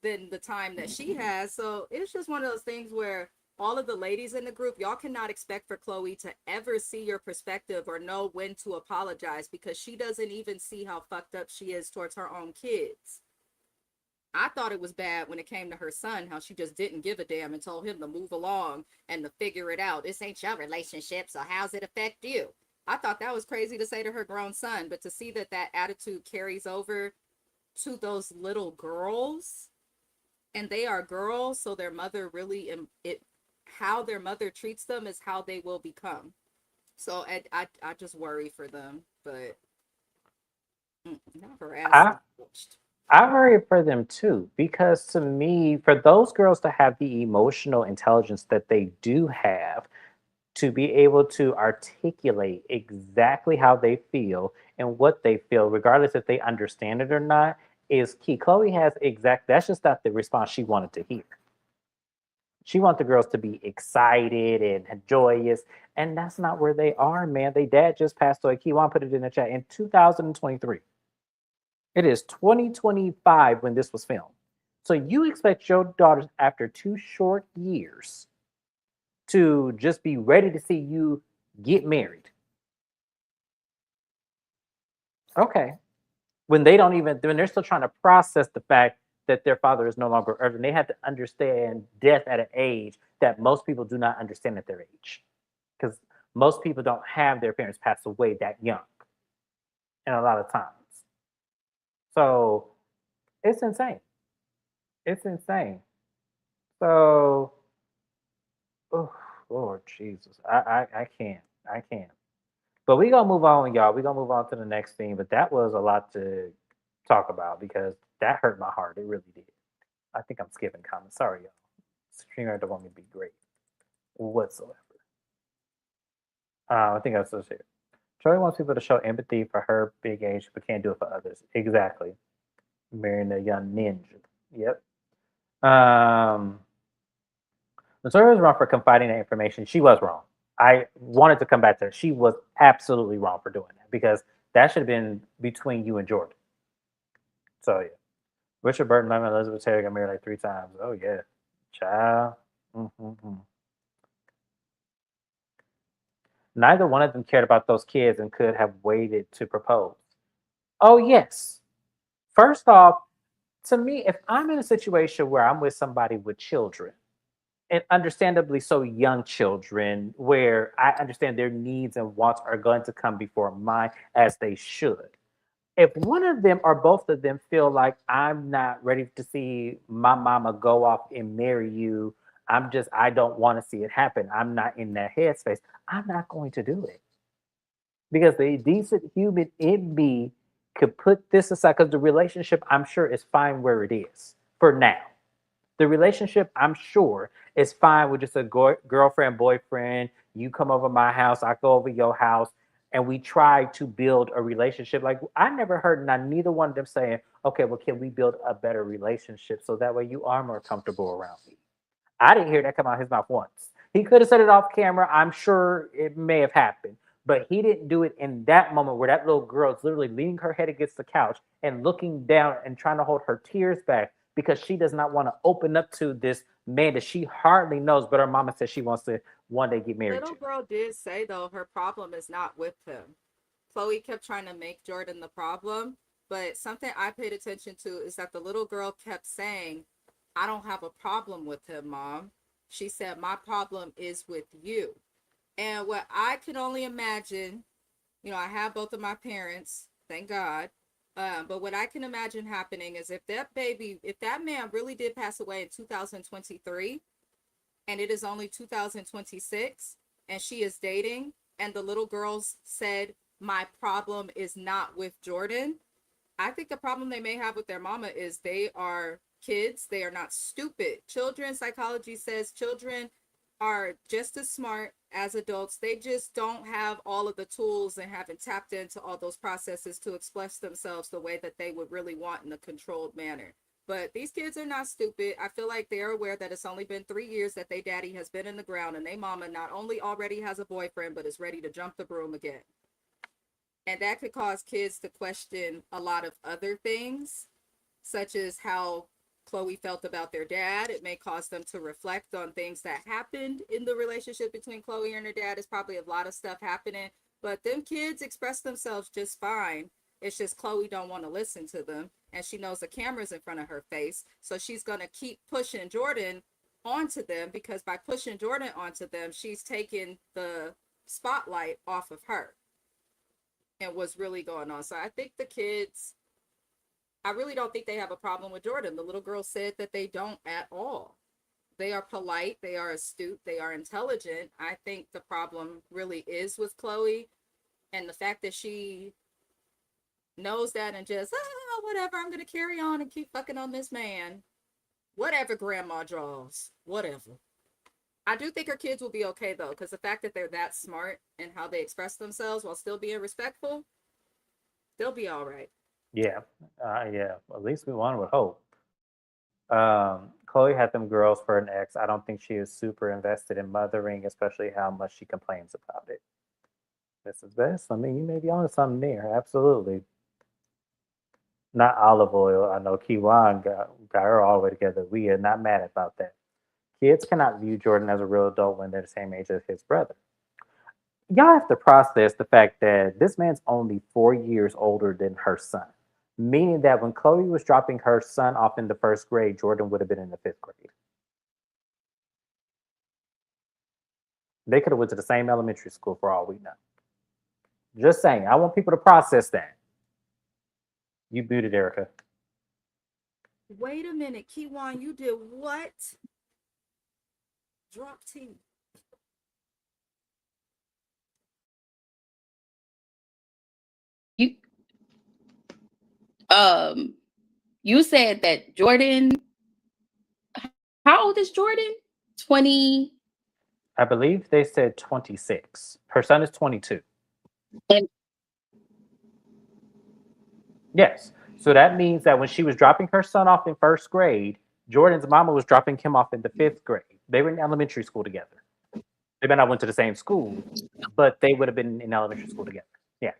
than the time that she has. So it's just one of those things where all of the ladies in the group, y'all cannot expect for Chloe to ever see your perspective or know when to apologize because she doesn't even see how fucked up she is towards her own kids. I thought it was bad when it came to her son, how she just didn't give a damn and told him to move along and to figure it out. This ain't your relationship, so how's it affect you? I thought that was crazy to say to her grown son, but to see that that attitude carries over to those little girls, and they are girls, so their mother really, how their mother treats them is how they will become. So I just worry for them, but not her ass. I worry for them too, because to me, for those girls to have the emotional intelligence that they do have, to be able to articulate exactly how they feel and what they feel, regardless if they understand it or not, is key. Chloe has that's just not the response she wanted to hear. She wants the girls to be excited and joyous, and that's not where they are, man. They dad just passed away. Keywan put it in the chat in 2023. It is 2025 when this was filmed. So you expect your daughters, after 2 short years, to just be ready to see you get married. Okay. When they're still trying to process the fact that their father is no longer earth, and they have to understand death at an age that most people do not understand at their age. Because most people don't have their parents pass away that young. And a lot of times. So it's insane. It's insane. So, oh Lord Jesus. I can't. I can't. But we're gonna move on, y'all. We're gonna move on to the next thing. But that was a lot to talk about because that hurt my heart. It really did. I think I'm skipping comments. Sorry, y'all. StreamYard don't want me to be great whatsoever. I think I was supposed to say it. Charlie wants people to show empathy for her big age, but can't do it for others. Exactly. Marrying a young ninja. Yep. Notoria was wrong for confiding that information. She was wrong. I wanted to come back to her. She was absolutely wrong for doing that because that should have been between you and Jordan. So yeah. Richard Burton, and Elizabeth Taylor got married like 3 times. Oh yeah. Child. Mm-hmm. Neither one of them cared about those kids and could have waited to propose. Oh yes. First off, to me, if I'm in a situation where I'm with somebody with children, and understandably so, young children, where I understand their needs and wants are going to come before mine, as they should. If one of them or both of them feel like I'm not ready to see my mama go off and marry you, I don't want to see it happen. I'm not in that headspace. I'm not going to do it because the decent human in me could put this aside because the relationship, I'm sure, is fine where it is for now. The relationship, I'm sure, is fine with just a girlfriend, boyfriend. You come over my house, I go over your house, and we try to build a relationship. Like, I never heard neither one of them saying, okay, well, can we build a better relationship so that way you are more comfortable around me? I didn't hear that come out of his mouth once. He could have said it off camera. I'm sure it may have happened, but he didn't do it in that moment where that little girl is literally leaning her head against the couch and looking down and trying to hold her tears back because she does not want to open up to this man that she hardly knows, but her mama says she wants to one day get married Little to. girl did say though her problem is not with him. Chloe kept trying to make Jordan the problem, but something I paid attention to is that the little girl kept saying, I don't have a problem with him, Mom. She said, my problem is with you. And what I could only imagine, I have both of my parents, thank God. But what I can imagine happening is if that man really did pass away in 2023, and it is only 2026, and she is dating, and the little girls said, my problem is not with Jordan, I think the problem they may have with their mama is they are kids. They are not stupid. Children, psychology says children are just as smart as adults. They just don't have all of the tools and haven't tapped into all those processes to express themselves the way that they would really want in a controlled manner. But these kids are not stupid. I feel like they're aware that it's only been 3 years that they daddy has been in the ground, and they mama not only already has a boyfriend, but is ready to jump the broom again. And that could cause kids to question a lot of other things, such as how Chloe felt about their dad. It may cause them to reflect on things that happened in the relationship between Chloe and her dad. There's probably a lot of stuff happening, but them kids express themselves just fine. It's just Chloe don't want to listen to them, and she knows the camera's in front of her face, so she's going to keep pushing Jordan onto them, because by pushing Jordan onto them, she's taking the spotlight off of her and what's really going on. So I think the kids, I really don't think they have a problem with Jordan. The little girl said that they don't at all. They are polite, they are astute, they are intelligent. I think the problem really is with Chloe, and the fact that she knows that and just, whatever, I'm going to carry on and keep fucking on this man. Whatever grandma draws, whatever. I do think her kids will be okay though, because the fact that they're that smart and how they express themselves while still being respectful, they'll be all right. Yeah, yeah. At least we one would hope. Chloe had them girls for an ex. I don't think she is super invested in mothering, especially how much she complains about it. This is best. I mean, you may be on something there. Absolutely. Not olive oil. I know Keywan got her all the way together. We are not mad about that. Kids cannot view Jordan as a real adult when they're the same age as his brother. Y'all have to process the fact that this man's only 4 years older than her son, meaning that when Chloe was dropping her son off in the first grade, Jordan would have been in the fifth grade. They could have went to the same elementary school for all we know. Just saying. I want people to process that. You muted, Erica. Wait a minute, Keywan, you did what? Drop T. You you said that Jordan, how old is Jordan? 20. I believe they said 26. Her son is 22. And Yes. So that means that when she was dropping her son off in first grade, Jordan's mama was dropping him off in the fifth grade. They were in elementary school together. They may not went to the same school, but they would have been in elementary school together. Yeah.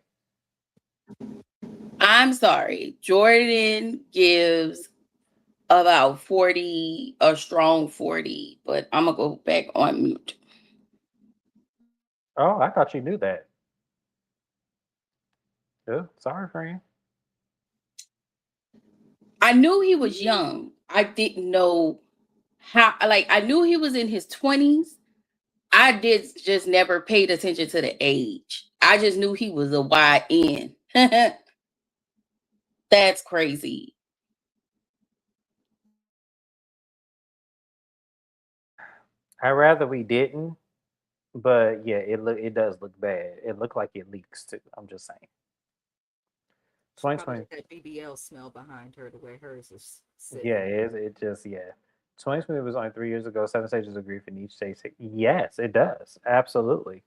I'm sorry, Jordan gives about 40, a strong 40, but I'm gonna go back on mute. Oh, I thought you knew that. Oh, sorry, friend. I knew he was young. I didn't know how, like, I knew he was in his 20s. I did just never paid attention to the age. I just knew he was a YN. That's crazy. I'd rather we didn't, but yeah, it does look bad. It looked like it leaks too. I'm just saying. She probably 2020, got that BBL smell behind her the way hers is yeah, sitting. it just yeah. 2020 was only 3 years ago. 7 stages of grief in each stage. Yes, it does. Absolutely.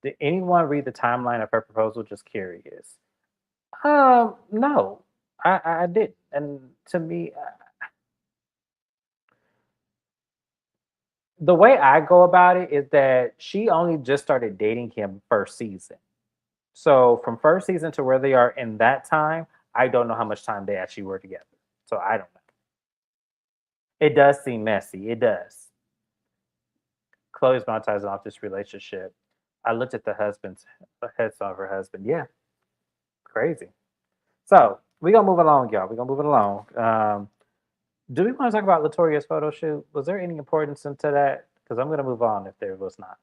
Did anyone read the timeline of her proposal? Just curious. No, I did, and to me, the way I go about it is that she only just started dating him first season. So from first season to where they are in that time, I don't know how much time they actually were together. So I don't know. It does seem messy. It does. Chloe's monetizing off this relationship. I looked at the husband's headstone of her husband. Yeah, crazy. So we gonna move along, y'all. We gonna move it along. Do we want to talk about Latoria's photo shoot? Was there any importance into that? Because I'm gonna move on if there was not.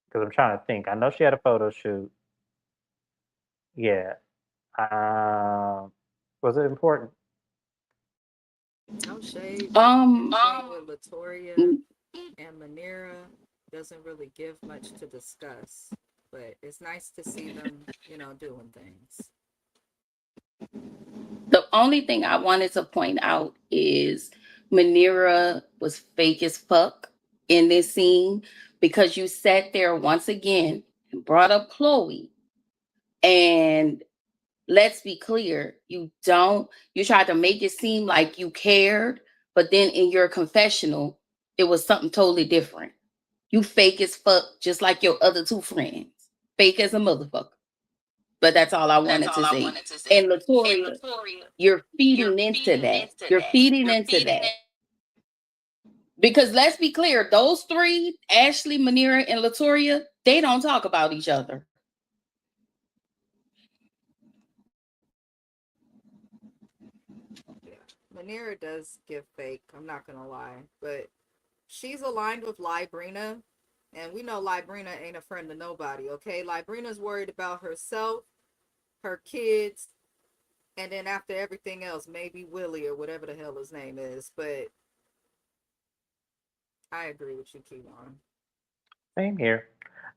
Because I'm trying to think. I know she had a photo shoot. Yeah. Um, was it important? No shade. Um, Anything with Latoria and Manera doesn't really give much to discuss, but it's nice to see them, doing things. the only thing I wanted to point out is Manira was fake as fuck in this scene, because you sat there once again and brought up Chloe. And let's be clear, you tried to make it seem like you cared, but then in your confessional, it was something totally different. You fake as fuck, just like your other two friends. Fake as a motherfucker. But that's all I wanted to say. And Latoria, you're feeding into that. You're feeding into that. Because let's be clear, those three, Ashley, Manira, and Latoria, they don't talk about each other. Yeah. Manera does give fake, I'm not gonna lie. But she's aligned with Librina, and we know Librina ain't a friend to nobody, okay? Librina's worried about herself, her kids, and then after everything else, maybe Willie or whatever the hell his name is. But I agree with you, Keywan. Same here.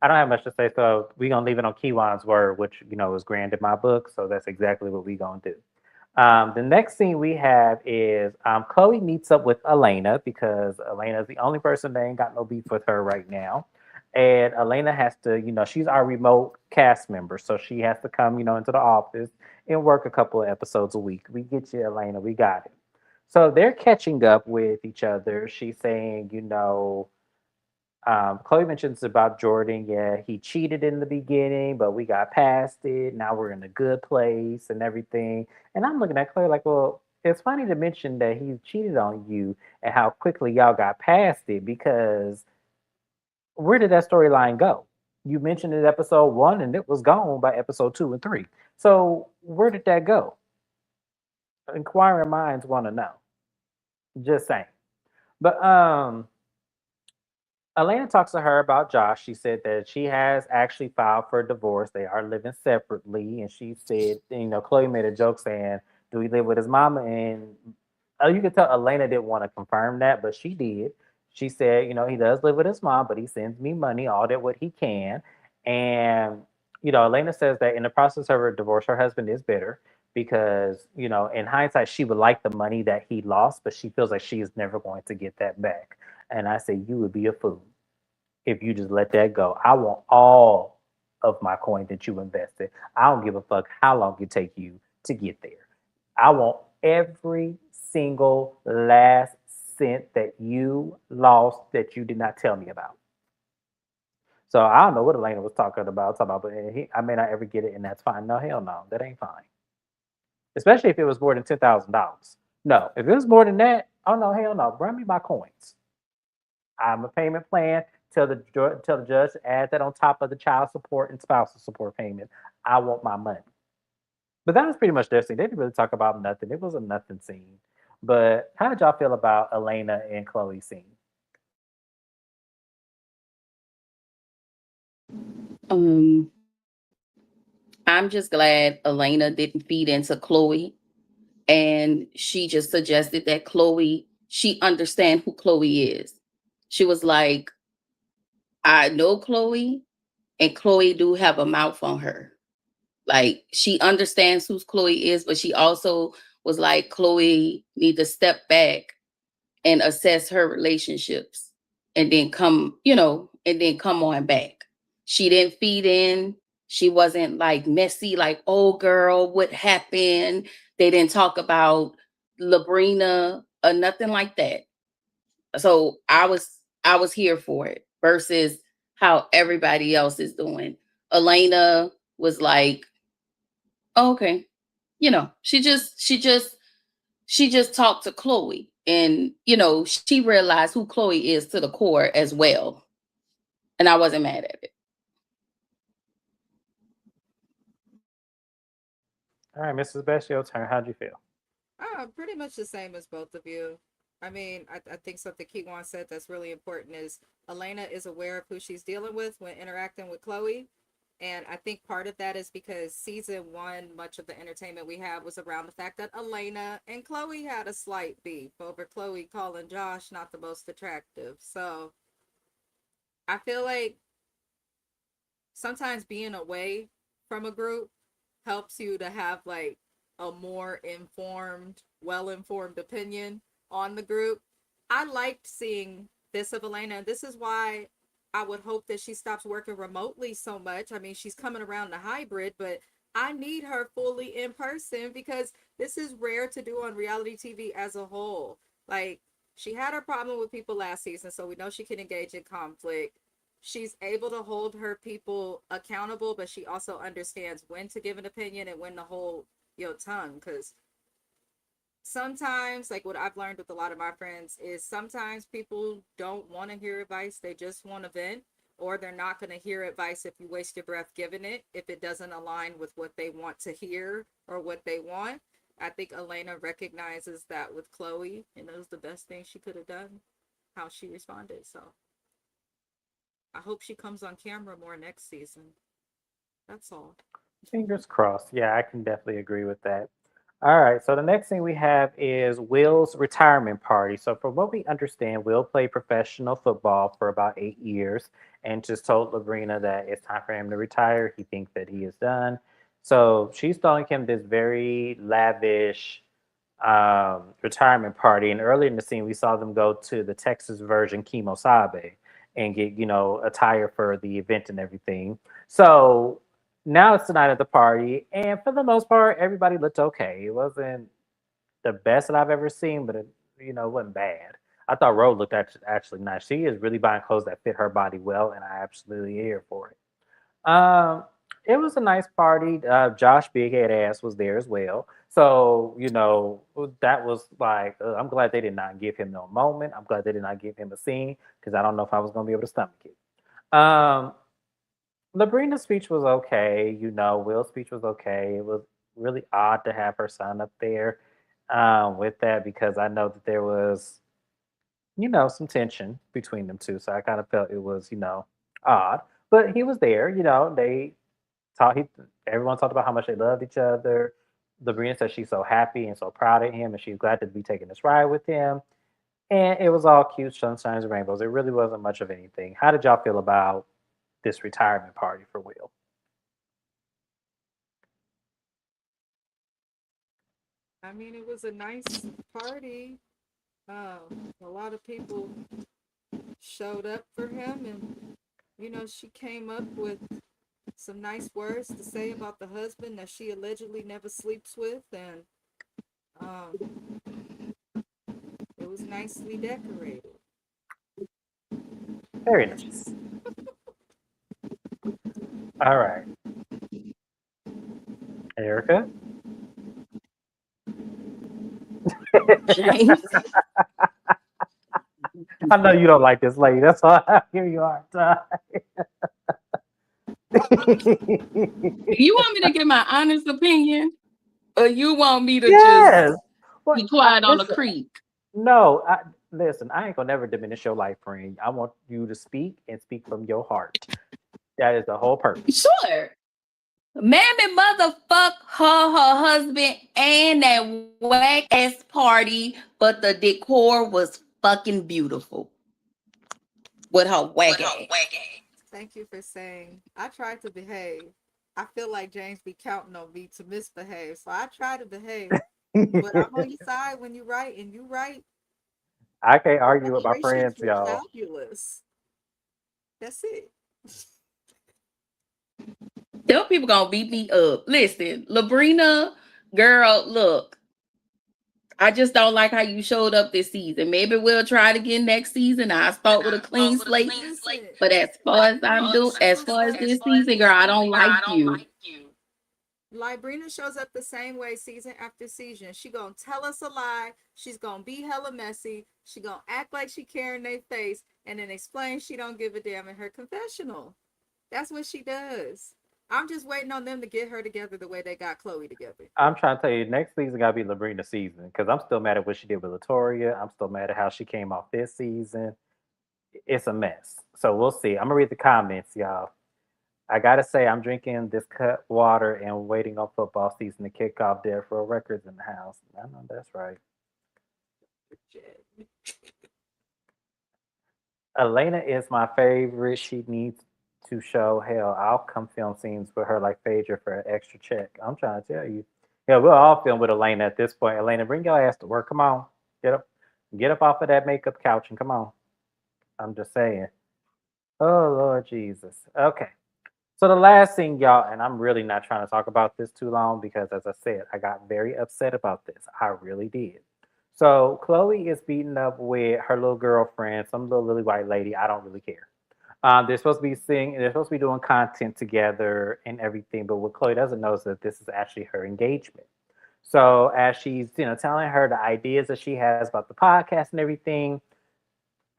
I don't have much to say, so we gonna leave it on Keywan's word, which is grand in my book. So that's exactly what we gonna do. The next scene we have is Chloe meets up with Elena because Elena is the only person that ain't got no beef with her right now. And Elena has to, she's our remote cast member, so she has to come, into the office and work a couple of episodes a week. We get you, Elena. We got it. So they're catching up with each other. She's saying, Chloe mentions about Jordan. Yeah, he cheated in the beginning, but we got past it. Now we're in a good place and everything. And I'm looking at Chloe like, well, it's funny to mention that he cheated on you and how quickly y'all got past it because where did that storyline go? You mentioned it in episode one and it was gone by episode two and three. So where did that go? Inquiring minds want to know. Just saying. But Elena talks to her about Josh. She said that she has actually filed for divorce. They are living separately. And she said, Chloe made a joke saying, do we live with his mama? And you could tell Elena didn't want to confirm that, but she did. She said, he does live with his mom, but he sends me money, all that what he can. And, Elena says that in the process of her divorce, her husband is bitter because, in hindsight, she would like the money that he lost, but she feels like she is never going to get that back. And I say, you would be a fool if you just let that go. I want all of my coin that you invested. I don't give a fuck how long it take you to get there. I want every single last cent that you lost that you did not tell me about. So I don't know what Elena was talking about, but I may not ever get it, and that's fine. No, hell no, that ain't fine. Especially if it was more than $10,000. No, if it was more than that, oh no, hell no, bring me my coins. I'm a payment plan. Tell the judge to add that on top of the child support and spousal support payment. I want my money. But that was pretty much their scene. They didn't really talk about nothing. It was a nothing scene. But how did y'all feel about Elena and Chloe scene? Um, I'm just glad Elena didn't feed into Chloe, and she just suggested that she understand who Chloe is. She was like, I know Chloe, and Chloe do have a mouth on her. Like, she understands who Chloe is, but she also was like, Chloe need to step back and assess her relationships and then come on back. She didn't feed in. She wasn't like messy, like, oh girl, what happened? They didn't talk about Labrina or nothing like that. So I was here for it versus how everybody else is doing. Elena was like, oh, okay. She just talked to Chloe, and she realized who Chloe is to the core as well. And I wasn't mad at it. All right, Mrs. Best, your turn. How'd you feel? Pretty much the same as both of you. I mean, I think something Keywan said that's really important is Elena is aware of who she's dealing with when interacting with Chloe. And I think part of that is because season one, much of the entertainment we had was around the fact that Elena and Chloe had a slight beef over Chloe calling Josh not the most attractive. So I feel like sometimes being away from a group helps you to have like a more informed, well-informed opinion on the group. I liked seeing this of Elena, and this is why I would hope that she stops working remotely so much. I mean, she's coming around the hybrid, but I need her fully in person because this is rare to do on reality TV as a whole. Like, she had her problem with people last season, so we know she can engage in conflict. She's able to hold her people accountable, but she also understands when to give an opinion and when to hold your tongue. Because sometimes, like what I've learned with a lot of my friends, is sometimes people don't want to hear advice. They just want to vent, or they're not going to hear advice if you waste your breath giving it, if it doesn't align with what they want to hear or what they want. I think Elena recognizes that with Chloe, and it was the best thing she could have done, how she responded. So I hope she comes on camera more next season. That's all. Fingers crossed. Yeah, I can definitely agree with that. All right, so the next thing we have is Will's retirement party. So, from what we understand, Will played professional football for about 8 years and just told Labrina that it's time for him to retire. He thinks that he is done. So, she's throwing him this very lavish retirement party. And earlier in the scene, we saw them go to the Texas Virgin Kimosabe and get, attire for the event and everything. So, now it's the night of the party, and for the most part, everybody looked okay. It wasn't the best that I've ever seen, but it wasn't bad. I thought Rose looked actually nice. She is really buying clothes that fit her body well, and I absolutely here for it. It was a nice party. Josh Big Head Ass was there as well, so that was like I'm glad they did not give him no moment. I'm glad they did not give him a scene because I don't know if I was going to be able to stomach it. Labrina's speech was okay. Will's speech was okay. It was really odd to have her son up there with that because I know that there was, some tension between them two. So I kind of felt it was, odd. But he was there. They talked. Everyone talked about how much they loved each other. Labrina said she's so happy and so proud of him, and she's glad to be taking this ride with him. And it was all cute, sunshines and rainbows. It really wasn't much of anything. How did y'all feel about this retirement party for Will? I mean, it was a nice party. A lot of people showed up for him, and she came up with some nice words to say about the husband that she allegedly never sleeps with, and um, it was nicely decorated. Very nice. All right. Erica? James. I know you don't like this lady. That's why here you are. You want me to give my honest opinion? Or you want me to just Yes. What? Be quiet on the Listen, creek. no, listen. I ain't gonna never diminish your life, friend. I want you to speak and speak from your heart. That is the whole purpose. Sure. Mammy motherfuck her husband and that whack ass party, but the decor was fucking beautiful with her whack ass. Thank you for saying. I tried to behave. I feel like James be counting on me to misbehave, so I try to behave. But I'm on your side when you right, and you right. I can't The argue with my decorations friends, were y'all. fabulous. That's it. Them people gonna beat me up. Listen, Labrina, girl, look, I just don't like how you showed up this season. Maybe we'll try it again next season. I'll start with a clean slate. Listen, But as far as I'm doing, as far as this season, girl, I don't like you. Librina shows up the same way season after season. She gonna tell us a lie. She's gonna be hella messy. She gonna act like she care in their face, and then explain she don't give a damn in her confessional. That's what she does. I'm just waiting on them to get her together the way they got Chloe together. I'm trying to tell you, next season gotta be Labrina season because I'm still mad at what she did with Latoria. I'm still mad at how she came off this season. It's a mess. So we'll see. I'm gonna read the comments, y'all. I gotta say, I'm drinking this cut water and waiting on football season to kick off. There for records in the house. I know that's right. Elena is my favorite. She needs to show hell. I'll come film scenes with her like Phaedra for an extra check. I'm trying to tell you. Yeah, we'll all film with Elena at this point. Elena, bring your ass to work. Come on. Get up off of that makeup couch and come on. I'm just saying. Oh Lord Jesus. Okay. So the last thing, y'all, and I'm really not trying to talk about this too long because, as I said, I got very upset about this. I really did. So Chloe is beating up with her little girlfriend, some little lily white lady. I don't really care. They're supposed to be singing. They're supposed to be doing content together and everything. But what Chloe doesn't know is that this is actually her engagement. So as she's, telling her the ideas that she has about the podcast and everything,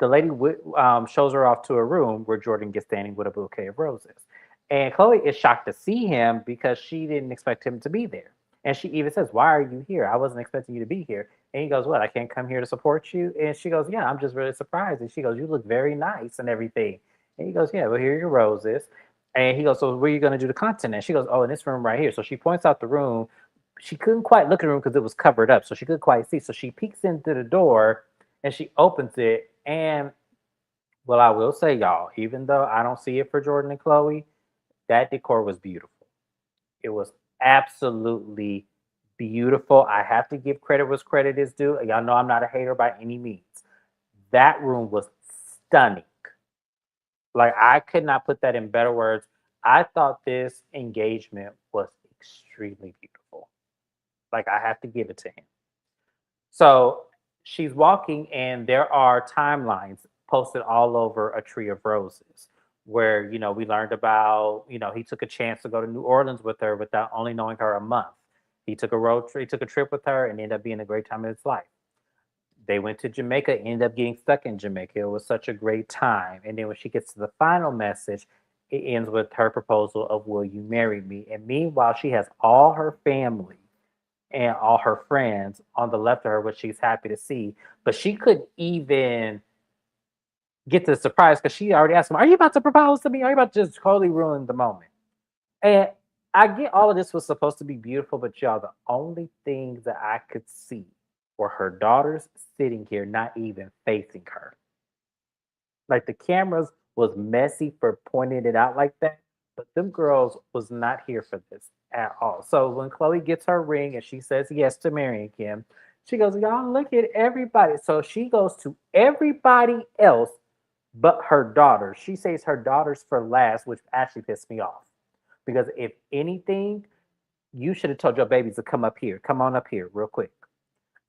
the lady shows her off to a room where Jordan gets standing with a bouquet of roses. And Chloe is shocked to see him because she didn't expect him to be there. And she even says, "Why are you here? I wasn't expecting you to be here." And he goes, "What? I can't come here to support you?" And she goes, "Yeah, I'm just really surprised." And she goes, "You look very nice and everything." And he goes, "Yeah, well, here are your roses." And he goes, "So where are you going to do the content?" And she goes, "Oh, in this room right here." So she points out the room. She couldn't quite look at the room because it was covered up. So she couldn't quite see. So she peeks into the door and she opens it. And well, I will say, y'all, even though I don't see it for Jordan and Chloe, that decor was beautiful. It was absolutely beautiful. I have to give credit where credit is due. Y'all know I'm not a hater by any means. That room was stunning. Like, I could not put that in better words. I thought this engagement was extremely beautiful. Like, I have to give it to him. So she's walking, and there are timelines posted all over a tree of roses where, we learned about, he took a chance to go to New Orleans with her without only knowing her a month. He took a road trip, he took a trip with her and ended up being a great time of his life. They went to Jamaica, ended up getting stuck in Jamaica. It was such a great time. And then when she gets to the final message, it ends with her proposal of, "Will you marry me?" And meanwhile, she has all her family and all her friends on the left of her, which she's happy to see. But she couldn't even get to the surprise because she already asked him, "Are you about to propose to me? Are you about to just totally ruin the moment?" And I get all of this was supposed to be beautiful, but y'all, the only thing that I could see were her daughters sitting here, not even facing her. Like the cameras was messy for pointing it out like that, but them girls was not here for this at all. So when Chloe gets her ring and she says yes to marrying him, she goes, "Y'all look at everybody." So she goes to everybody else but her daughters. She says her daughters for last, which actually pissed me off. Because if anything, you should have told your babies to come up here. Come on up here real quick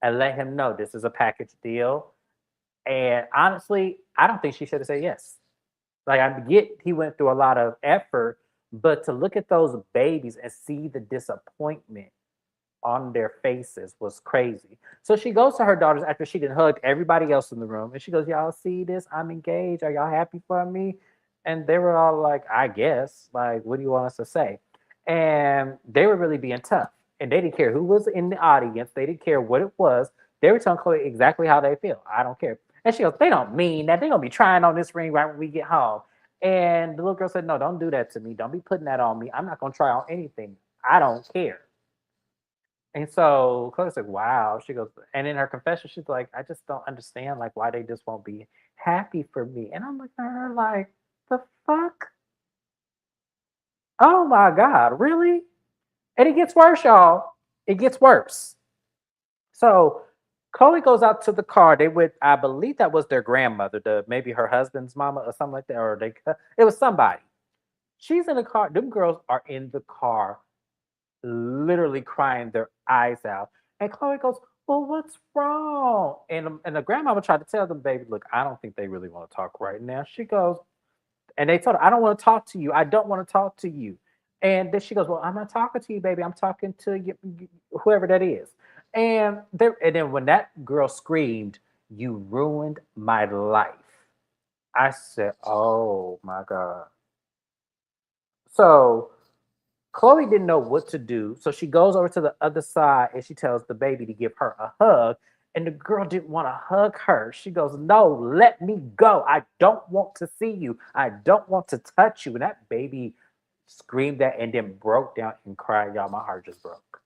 and let him know this is a package deal. And honestly, I don't think she should have said yes. Like, I get he went through a lot of effort, but to look at those babies and see the disappointment on their faces was crazy. So she goes to her daughters after she did hugged everybody else in the room, and she goes, "Y'all see this? I'm engaged. Are y'all happy for me?" And they were all like, "I guess. Like, what do you want us to say?" And they were really being tough. And they didn't care who was in the audience. They didn't care what it was. They were telling Chloe exactly how they feel. I don't care. And she goes, they don't mean that. They're going to be trying on this ring right when we get home. And the little girl said, no, don't do that to me. Don't be putting that on me. I'm not going to try on anything. I don't care. And so Chloe's like, wow. She goes, and in her confession, she's like, I just don't understand like why they just won't be happy for me. And I'm looking at her like, the fuck? Oh my God, really? And it gets worse, y'all. It gets worse. So Chloe goes out to the car. They would, I believe that was their grandmother, maybe her husband's mama or something like that, or it was somebody. She's in the car. Them girls are in the car, literally crying their eyes out. And Chloe goes, well, what's wrong? And the grandmama tried to tell them, baby, look, I don't think they really want to talk right now. She goes, and they told her, I don't want to talk to you. I don't want to talk to you. And then she goes, well, I'm not talking to you, baby. I'm talking to you, whoever that is. And then when that girl screamed, you ruined my life. I said, oh my God. So Chloe didn't know what to do. So she goes over to the other side and she tells the baby to give her a hug. And the girl didn't want to hug her. She goes, no, let me go. I don't want to see you. I don't want to touch you. And that baby screamed that and then broke down and cried. Y'all, my heart just broke.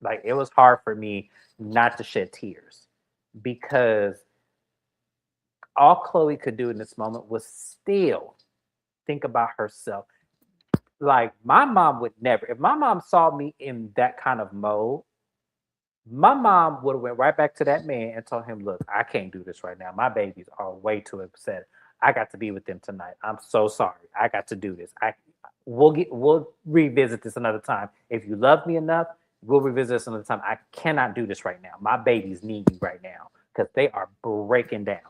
Like, it was hard for me not to shed tears because all Chloe could do in this moment was still think about herself. Like, my mom would never, if my mom saw me in that kind of mode, my mom would have went right back to that man and told him, look, I can't do this right now. My babies are way too upset. I got to be with them tonight. I'm so sorry. I got to do this. We'll revisit this another time. If you love me enough, we'll revisit this another time. I cannot do this right now. My babies need you right now because they are breaking down.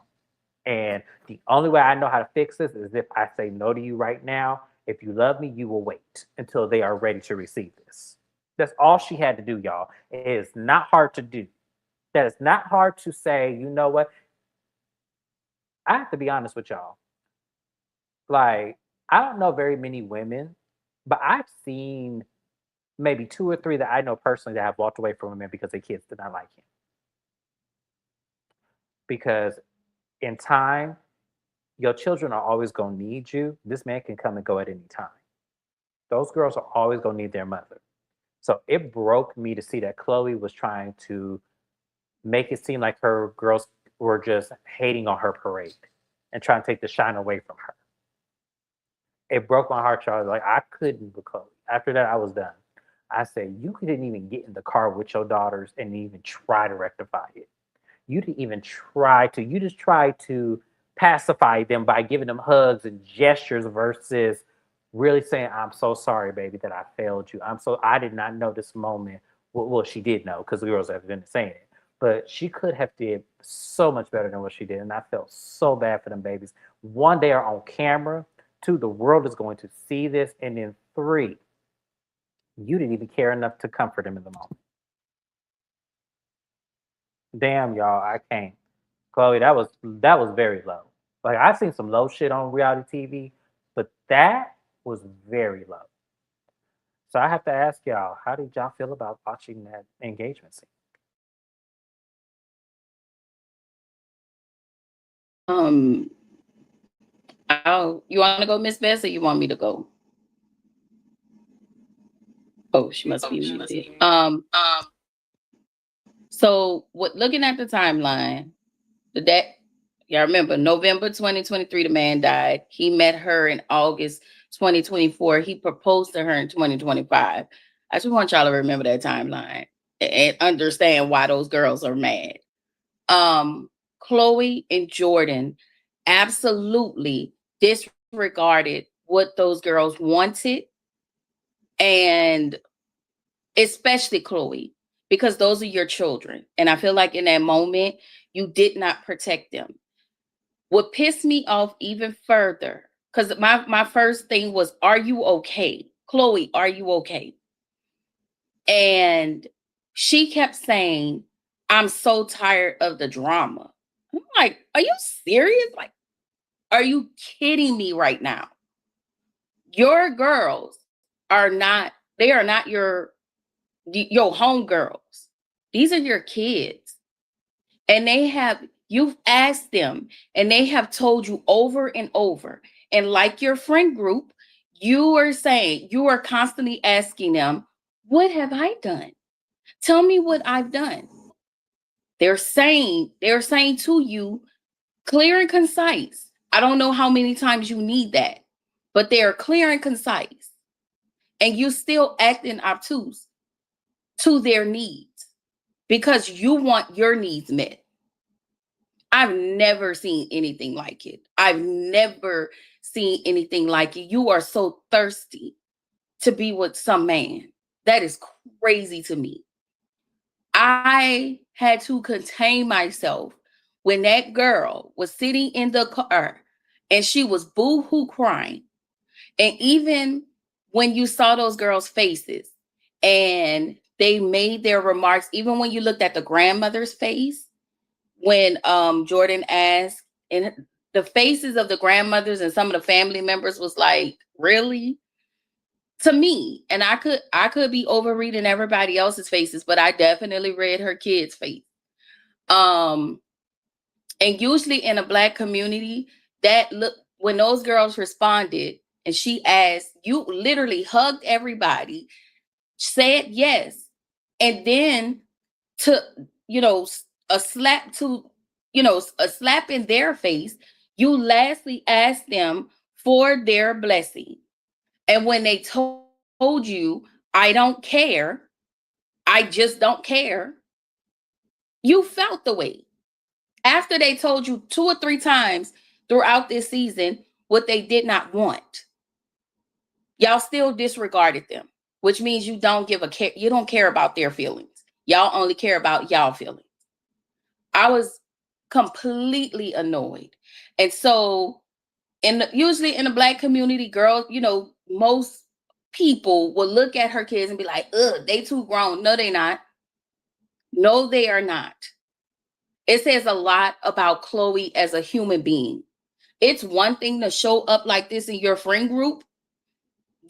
And the only way I know how to fix this is if I say no to you right now. If you love me, you will wait until they are ready to receive this. That's all she had to do, y'all. It is not hard to do. That is not hard to say, you know what? I have to be honest with y'all. Like, I don't know very many women, but I've seen maybe 2 or 3 that I know personally that have walked away from a man because their kids did not like him. Because in time, your children are always going to need you. This man can come and go at any time. Those girls are always going to need their mother. So it broke me to see that Chloe was trying to make it seem like her girls were just hating on her parade and trying to take the shine away from her. It broke my heart, y'all. Like, I couldn't with Chloe. After that, I was done. I said, you couldn't even get in the car with your daughters and even try to rectify it. You didn't even try to. You just tried to pacify them by giving them hugs and gestures versus really saying, I'm so sorry, baby, that I failed you. I did not know this moment. Well, she did know because the girls have been saying it. But she could have did so much better than what she did. And I felt so bad for them babies. 1, they are on camera. 2, the world is going to see this. And then 3, you didn't even care enough to comfort them in the moment. Damn, y'all, I can't. Chloe, that was very low. Like, I've seen some low shit on reality TV, but that was very low. So I have to ask y'all, how did y'all feel about watching that engagement scene? You want to go, Miss Bess, or you want me to go? Oh, she must be muted. So looking at the timeline, y'all remember November 2023, the man died. He met her in August 2024. He proposed to her in 2025. I just want y'all to remember that timeline and understand why those girls are mad. Chloe and Jordan absolutely disregarded what those girls wanted, and especially Chloe, because those are your children. And I feel like in that moment, you did not protect them. What pissed me off even further, because my first thing was, are you okay? Chloe, are you okay? And she kept saying, I'm so tired of the drama. I'm like, are you serious? Like, are you kidding me right now? Your girls are not your your homegirls. These are your kids. And you've asked them and they have told you over and over. And like your friend group, you are constantly asking them, what have I done? Tell me what I've done. They're saying to you, clear and concise. I don't know how many times you need that, but they're clear and concise. And you still acting obtuse to their needs because you want your needs met. I've never seen anything like it. I've never seen anything like it. You are so thirsty to be with some man. That is crazy to me. I had to contain myself when that girl was sitting in the car and she was boo-hoo crying. And even when you saw those girls' faces and they made their remarks, even when you looked at the grandmother's face, when Jordan asked, and the faces of the grandmothers and some of the family members was like, really? To me, and I could be overreading everybody else's faces, but I definitely read her kid's face. And usually in a Black community, that look when those girls responded and she asked, you literally hugged everybody, said yes, and then to a slap a slap in their face, you lastly asked them for their blessing. And when they told you, I don't care, I just don't care, you felt the way. After they told you 2 or 3 times throughout this season what they did not want, y'all still disregarded them, which means you don't care about their feelings. Y'all only care about y'all feelings. I was completely annoyed. And so usually in the Black community, girls, most people will look at her kids and be like, ugh, they too grown. No, they not. No, they are not. It says a lot about Chloe as a human being. It's one thing to show up like this in your friend group.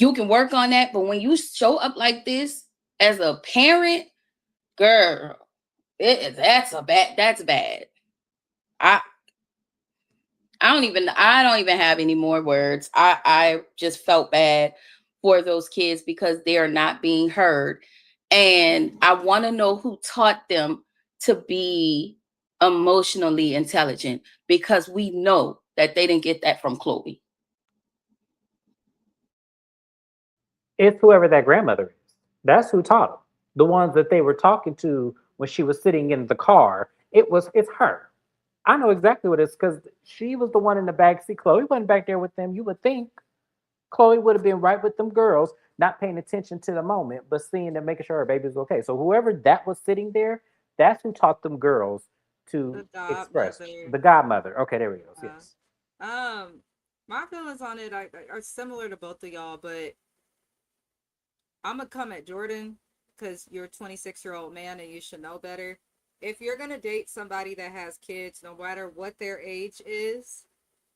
You can work on that. But when you show up like this as a parent, girl, that's bad. I don't even have any more words. I just felt bad for those kids because they are not being heard. And I want to know who taught them to be emotionally intelligent, because we know that they didn't get that from Chloe. It's whoever that grandmother is. That's who taught them. The ones that they were talking to when she was sitting in the car. It's her. I know exactly what it is because she was the one in the back seat. Chloe wasn't back there with them. You would think Chloe would have been right with them girls, not paying attention to the moment, but seeing and making sure her baby was okay. So whoever that was sitting there, that's who taught them girls to The express. godmother. The godmother. Okay, there we go. Yeah. Yes. My feelings on it are similar to both of y'all, but I'm gonna come at Jordan because you're a 26-year-old man and you should know better. If you're gonna date somebody that has kids, no matter what their age is,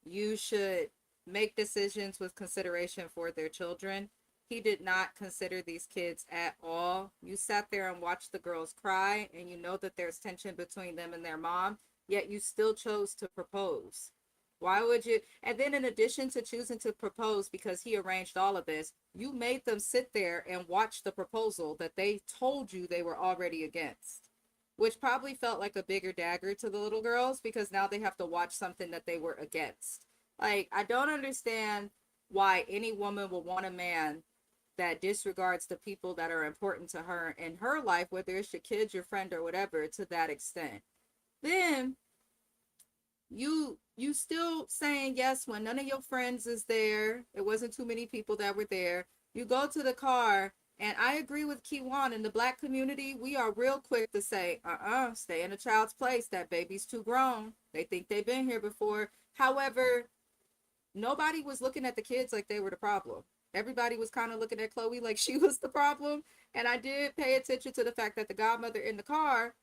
you should make decisions with consideration for their children. He did not consider these kids at all. You sat there and watched the girls cry, and you know that there's tension between them and their mom, yet you still chose to propose. Why would you? And then, in addition to choosing to propose because he arranged all of this, you made them sit there and watch the proposal that they told you they were already against, which probably felt like a bigger dagger to the little girls because now they have to watch something that they were against. Like, I don't understand why any woman will want a man that disregards the people that are important to her in her life, whether it's your kids, your friend, or whatever, to that extent. Then you still saying yes when none of your friends is there. It wasn't too many people that were there. You go to the car, and I agree with Keywan. In the Black community, we are real quick to say, stay in a child's place. That baby's too grown. They think they've been here before. However, nobody was looking at the kids like they were the problem. Everybody was kind of looking at Chloe like she was the problem. And I did pay attention to the fact that the godmother in the car,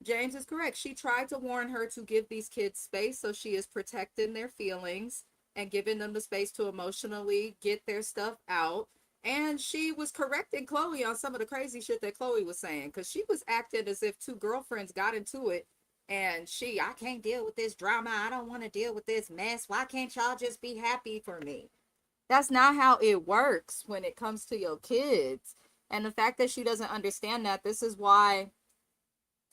James is correct. She tried to warn her to give these kids space, so she is protecting their feelings and giving them the space to emotionally get their stuff out. And she was correcting Chloe on some of the crazy shit that Chloe was saying, because she was acting as if two girlfriends got into it and I can't deal with this drama. I don't want to deal with this mess. Why can't y'all just be happy for me? That's not how it works when it comes to your kids. And the fact that she doesn't understand that, this is why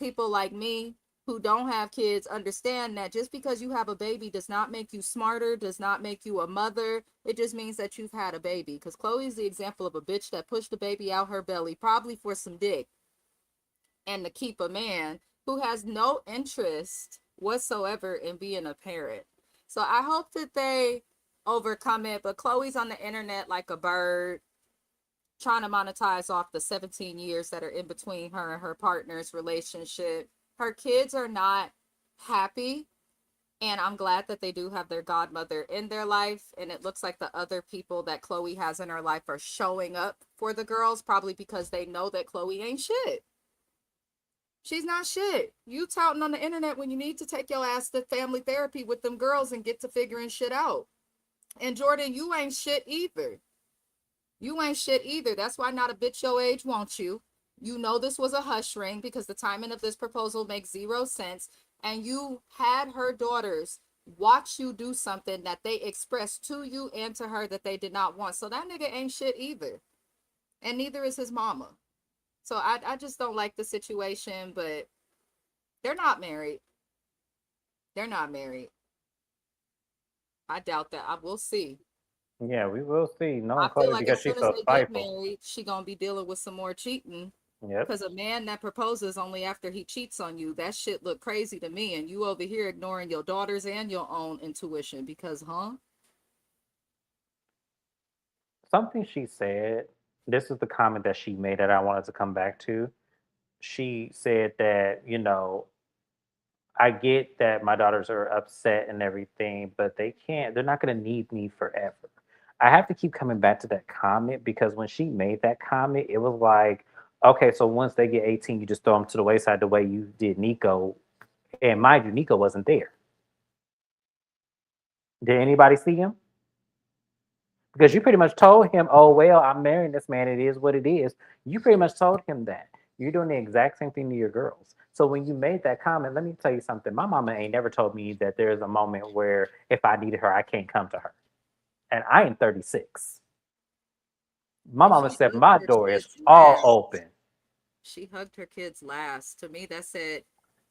people like me who don't have kids understand that just because you have a baby does not make you smarter, does not make you a mother. It just means that you've had a baby. Because Chloe's the example of a bitch that pushed the baby out her belly, probably for some dick, and to keep a man who has no interest whatsoever in being a parent. So I hope that they overcome it. But Chloe's on the internet like a bird, trying to monetize off the 17 years that are in between her and her partner's relationship. Her kids are not happy, and I'm glad that they do have their godmother in their life. And it looks like the other people that Chloe has in her life are showing up for the girls, probably because they know that Chloe ain't shit. She's not shit. You touting on the internet when you need to take your ass to family therapy with them girls and get to figuring shit out. And Jordan, you ain't shit either. You ain't shit either. That's why not a bitch your age wants you. You know this was a hush ring because the timing of this proposal makes 0 sense. And you had her daughters watch you do something that they expressed to you and to her that they did not want. So that nigga ain't shit either. And neither is his mama. So I just don't like the situation, but they're not married. They're not married. I doubt that. I will see. Yeah, we will see. I Knowing feel Chloe like because as she's soon as so they get spiteful. married, she gonna be dealing with some more cheating. Yep. Because a man that proposes only after he cheats on you, that shit look crazy to me. And you over here ignoring your daughters and your own intuition because, Something she said, this is the comment that she made that I wanted to come back to. She said that, I get that my daughters are upset and everything, but they're not going to need me forever. I have to keep coming back to that comment because when she made that comment, it was like, okay, so once they get 18, you just throw them to the wayside the way you did Nico. And mind you, Nico wasn't there. Did anybody see him? Because you pretty much told him, oh, well, I'm marrying this man. It is what it is. You pretty much told him that. You're doing the exact same thing to your girls. So when you made that comment, let me tell you something. My mama ain't never told me that there's a moment where if I needed her, I can't come to her. And I am 36. My But mama she said hugged my her door is kids all last. open. She hugged her kids last. To me, that said,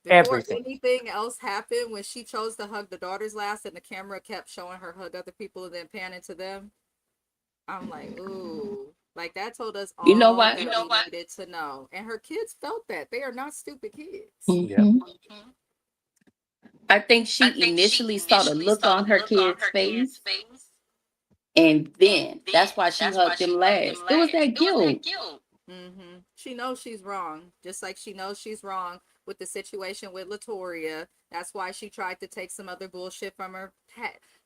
before Everything. anything else happened, when she chose to hug the daughters last and the camera kept showing her hug other people and then panning to them, I'm like, ooh. Like that told us You know all what? that we needed to know. And her kids felt that. They are not stupid kids. Yep. Hmm. I think she initially saw the look on her kid's face, and then that's why she hugged him last. It was that guilt. She knows she's wrong, just like she knows she's wrong with the situation with Latoria. That's why she tried to take some other bullshit from her.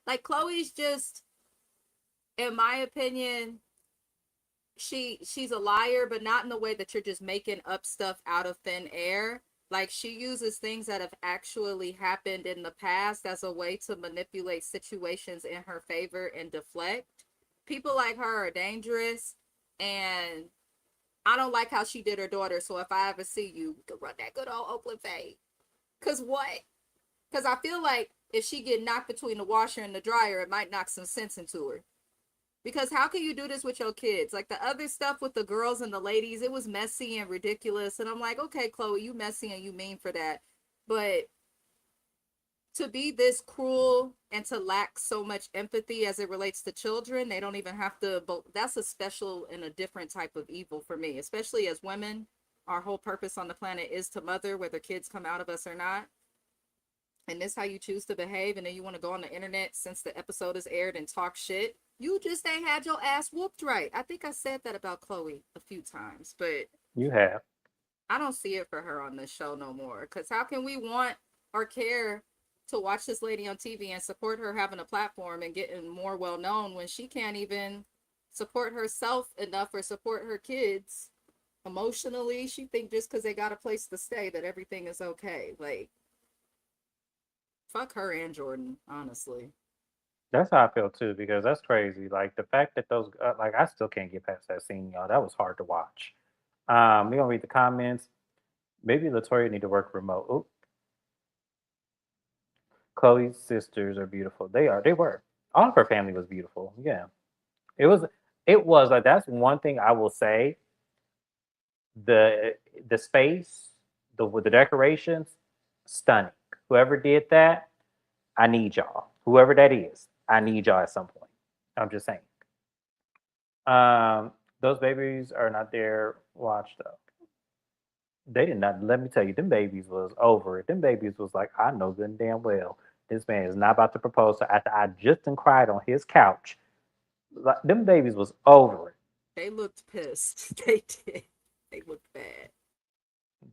Like Chloe's just, in my opinion, she's a liar, but not in the way that you're just making up stuff out of thin air. Like she uses things that have actually happened in the past as a way to manipulate situations in her favor and deflect. People like her are dangerous, and I don't like how she did her daughter. So if I ever see you, you can run that good old Oakland fade. Cause what? Cause I feel like if she get knocked between the washer and the dryer, it might knock some sense into her. Because how can you do this with your kids? Like the other stuff with the girls and the ladies, it was messy and ridiculous. And I'm like, okay, Chloe, you messy and you mean for that. But to be this cruel and to lack so much empathy as it relates to children, they don't even have to. But that's a special and a different type of evil for me, especially as women. Our whole purpose on the planet is to mother, whether kids come out of us or not. And this how you choose to behave, and then you want to go on the internet since the episode is aired and talk shit. You just ain't had your ass whooped right. I think I said that about Chloe a few times, but You have. I don't see it for her on this show no more. Because how can we want or care to watch this lady on TV and support her having a platform and getting more well known when she can't even support herself enough or support her kids emotionally? She think just because they got a place to stay that everything is okay. Like, fuck her and Jordan, honestly. That's how I feel too, because that's crazy. Like the fact that those, like I still can't get past that scene, y'all. That was hard to watch. We gonna read the comments. Maybe Latoya need to work remote. Oop. Chloe's sisters are beautiful. They are. They were. All of her family was beautiful. Yeah. It was. It was like that's one thing I will say. The the space, the with the decorations, stunning. Whoever did that, I need y'all. Whoever that is, I need y'all at some point. I'm just saying. Um, those babies are not there. Watch though. They did not. Let me tell you, them babies was over it. Them babies was like, I know good and damn well this man is not about to propose. So after I just done cried on his couch, like, them babies was over it. They looked pissed. They did. They looked bad.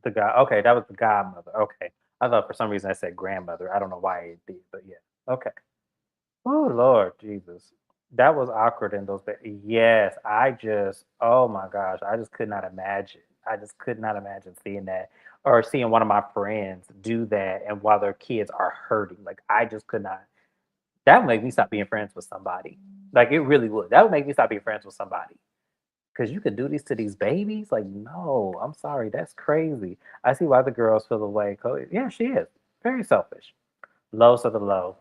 The guy. Okay, that was the godmother. Okay, I thought for some reason I said grandmother. I don't know why it did, but yeah. Okay. Oh Lord Jesus, that was awkward in those. Yes, I just. Oh my gosh, I just could not imagine. I just could not imagine seeing that or seeing one of my friends do that, and while their kids are hurting. Like I just could not. That would make me stop being friends with somebody. Like it really would. That would make me stop being friends with somebody. Because you could do this to these babies? Like, no, I'm sorry. That's crazy. I see why the girls feel the way. Yeah, she is. Very selfish. Lows of the low.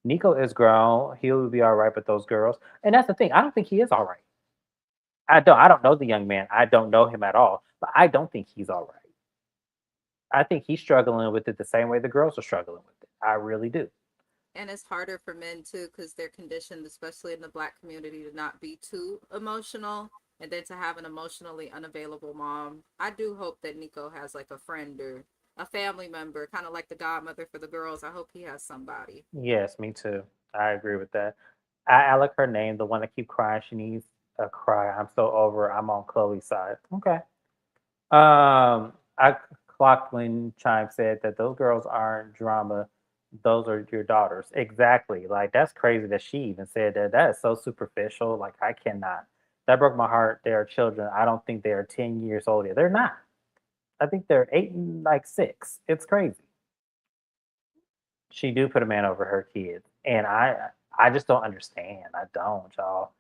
Nico is grown. He'll be all right, but those girls. And that's the thing. I don't think he is all right. I don't know the young man. I don't know him at all. But I don't think he's all right. I think he's struggling with it the same way the girls are struggling with it. I really do. And it's harder for men too because they're conditioned, especially in the Black community, to not be too emotional and then to have an emotionally unavailable mom. I do hope that Nico has like a friend or a family member, kind of like the godmother for the girls. I hope he has somebody. Yes, me too. I agree with that. I like her name, the one that keep crying. She needs a cry. I'm so over. I'm on Chloe's side. Okay. I clocked when Chime said that those girls aren't drama. Those are your daughters. Exactly. Like that's crazy that she even said that. That is so superficial. Like I cannot. That broke my heart. They are children. I don't think they are 10 years old yet. They're not. I think they're 8 and like 6. It's crazy. She do put a man over her kids, and I just don't understand. I don't, y'all.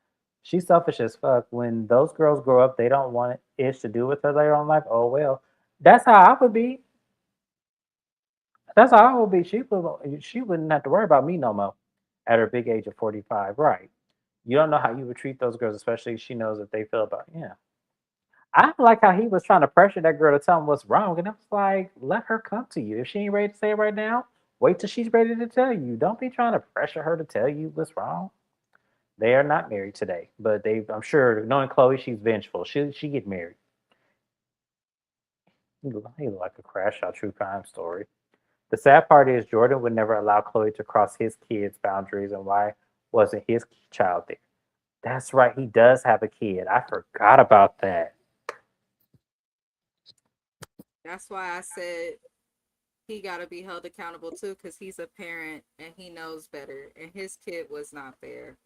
She's selfish as fuck. When those girls grow up, they don't want ish to do with her later on in life. Oh well, that's how I would be. That's how I would be. She wouldn't have to worry about me no more at her big age of 45. Right? You don't know how you would treat those girls, especially if she knows that they feel about. Yeah, I like how he was trying to pressure that girl to tell him what's wrong, and I was like, let her come to you. If she ain't ready to say it right now, wait till she's ready to tell you. Don't be trying to pressure her to tell you what's wrong. They are not married today, but they. I'm sure, knowing Chloe, she's vengeful. She get married. He look like a crash out true crime story. The sad part is Jordan would never allow Chloe to cross his kids' boundaries, and why wasn't his child there? That's right. He does have a kid. I forgot about that. That's why I said he got to be held accountable too because he's a parent and he knows better. And his kid was not there.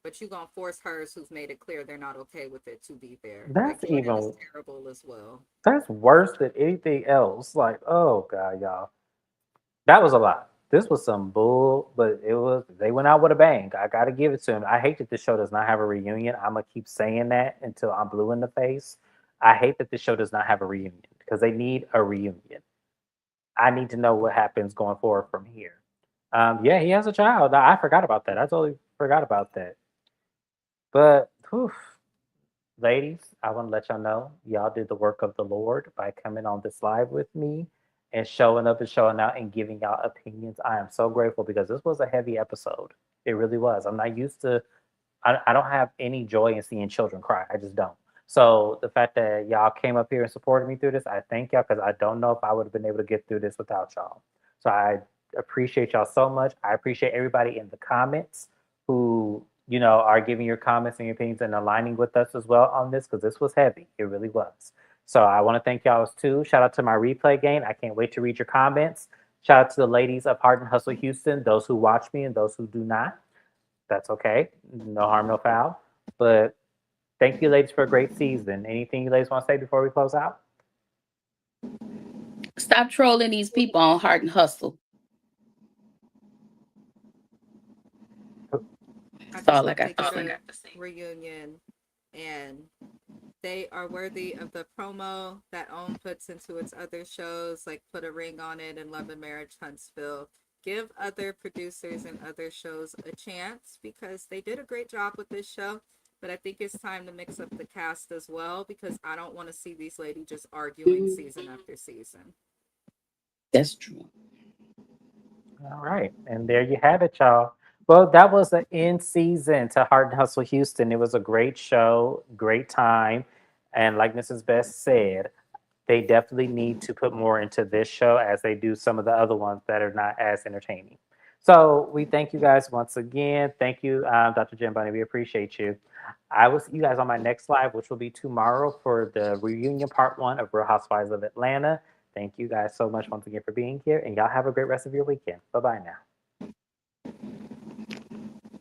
But you gonna force hers, who's made it clear they're not okay with it, to be there. Like That's Jordan is even terrible as well. That's worse than anything else. Like, oh god, y'all, that was a lot. This was some bull, but it was. They went out with a bang. I gotta give it to him. I hate that this show does not have a reunion. I'm gonna keep saying that until I'm blue in the face. I hate that this show does not have a reunion because they need a reunion. I need to know what happens going forward from here. Yeah, he has a child. I forgot about that. I totally forgot about that. But whew, ladies, I want to let y'all know y'all did the work of the Lord by coming on this live with me and showing up and showing out and giving y'all opinions. I am so grateful because this was a heavy episode. It really was. I'm not used to, I don't have any joy in seeing children cry. I just don't. So the fact that y'all came up here and supported me through this, I thank y'all because I don't know if I would have been able to get through this without y'all. So I appreciate y'all so much. I appreciate everybody in the comments who are giving your comments and your opinions and aligning with us as well on this because this was heavy. It really was. So I want to thank y'all too. Shout out to my replay game. I can't wait to read your comments. Shout out to the ladies of Heart and Hustle Houston, those who watch me and those who do not. That's okay. No harm, no foul. But thank you, ladies, for a great season. Anything you ladies want to say before we close out? Stop trolling these people on Heart and Hustle. That's all I got to say. Reunion, and they are worthy of the promo that OWN puts into its other shows, like Put a Ring on It and Love and Marriage Huntsville. Give other producers and other shows a chance because they did a great job with this show. But I think it's time to mix up the cast as well because I don't want to see these ladies just arguing season after season. That's true. All right. And there you have it, y'all. Well, that was the end season to Heart and Hustle Houston. It was a great show, great time. And like Mrs. Best said, they definitely need to put more into this show as they do some of the other ones that are not as entertaining. So we thank you guys once again. Thank you, Dr. Jim Bunny. We appreciate you. I will see you guys on my next live, which will be tomorrow for the reunion part 1 of Real Housewives of Atlanta. Thank you guys so much once again for being here, and y'all have a great rest of your weekend. Bye-bye now.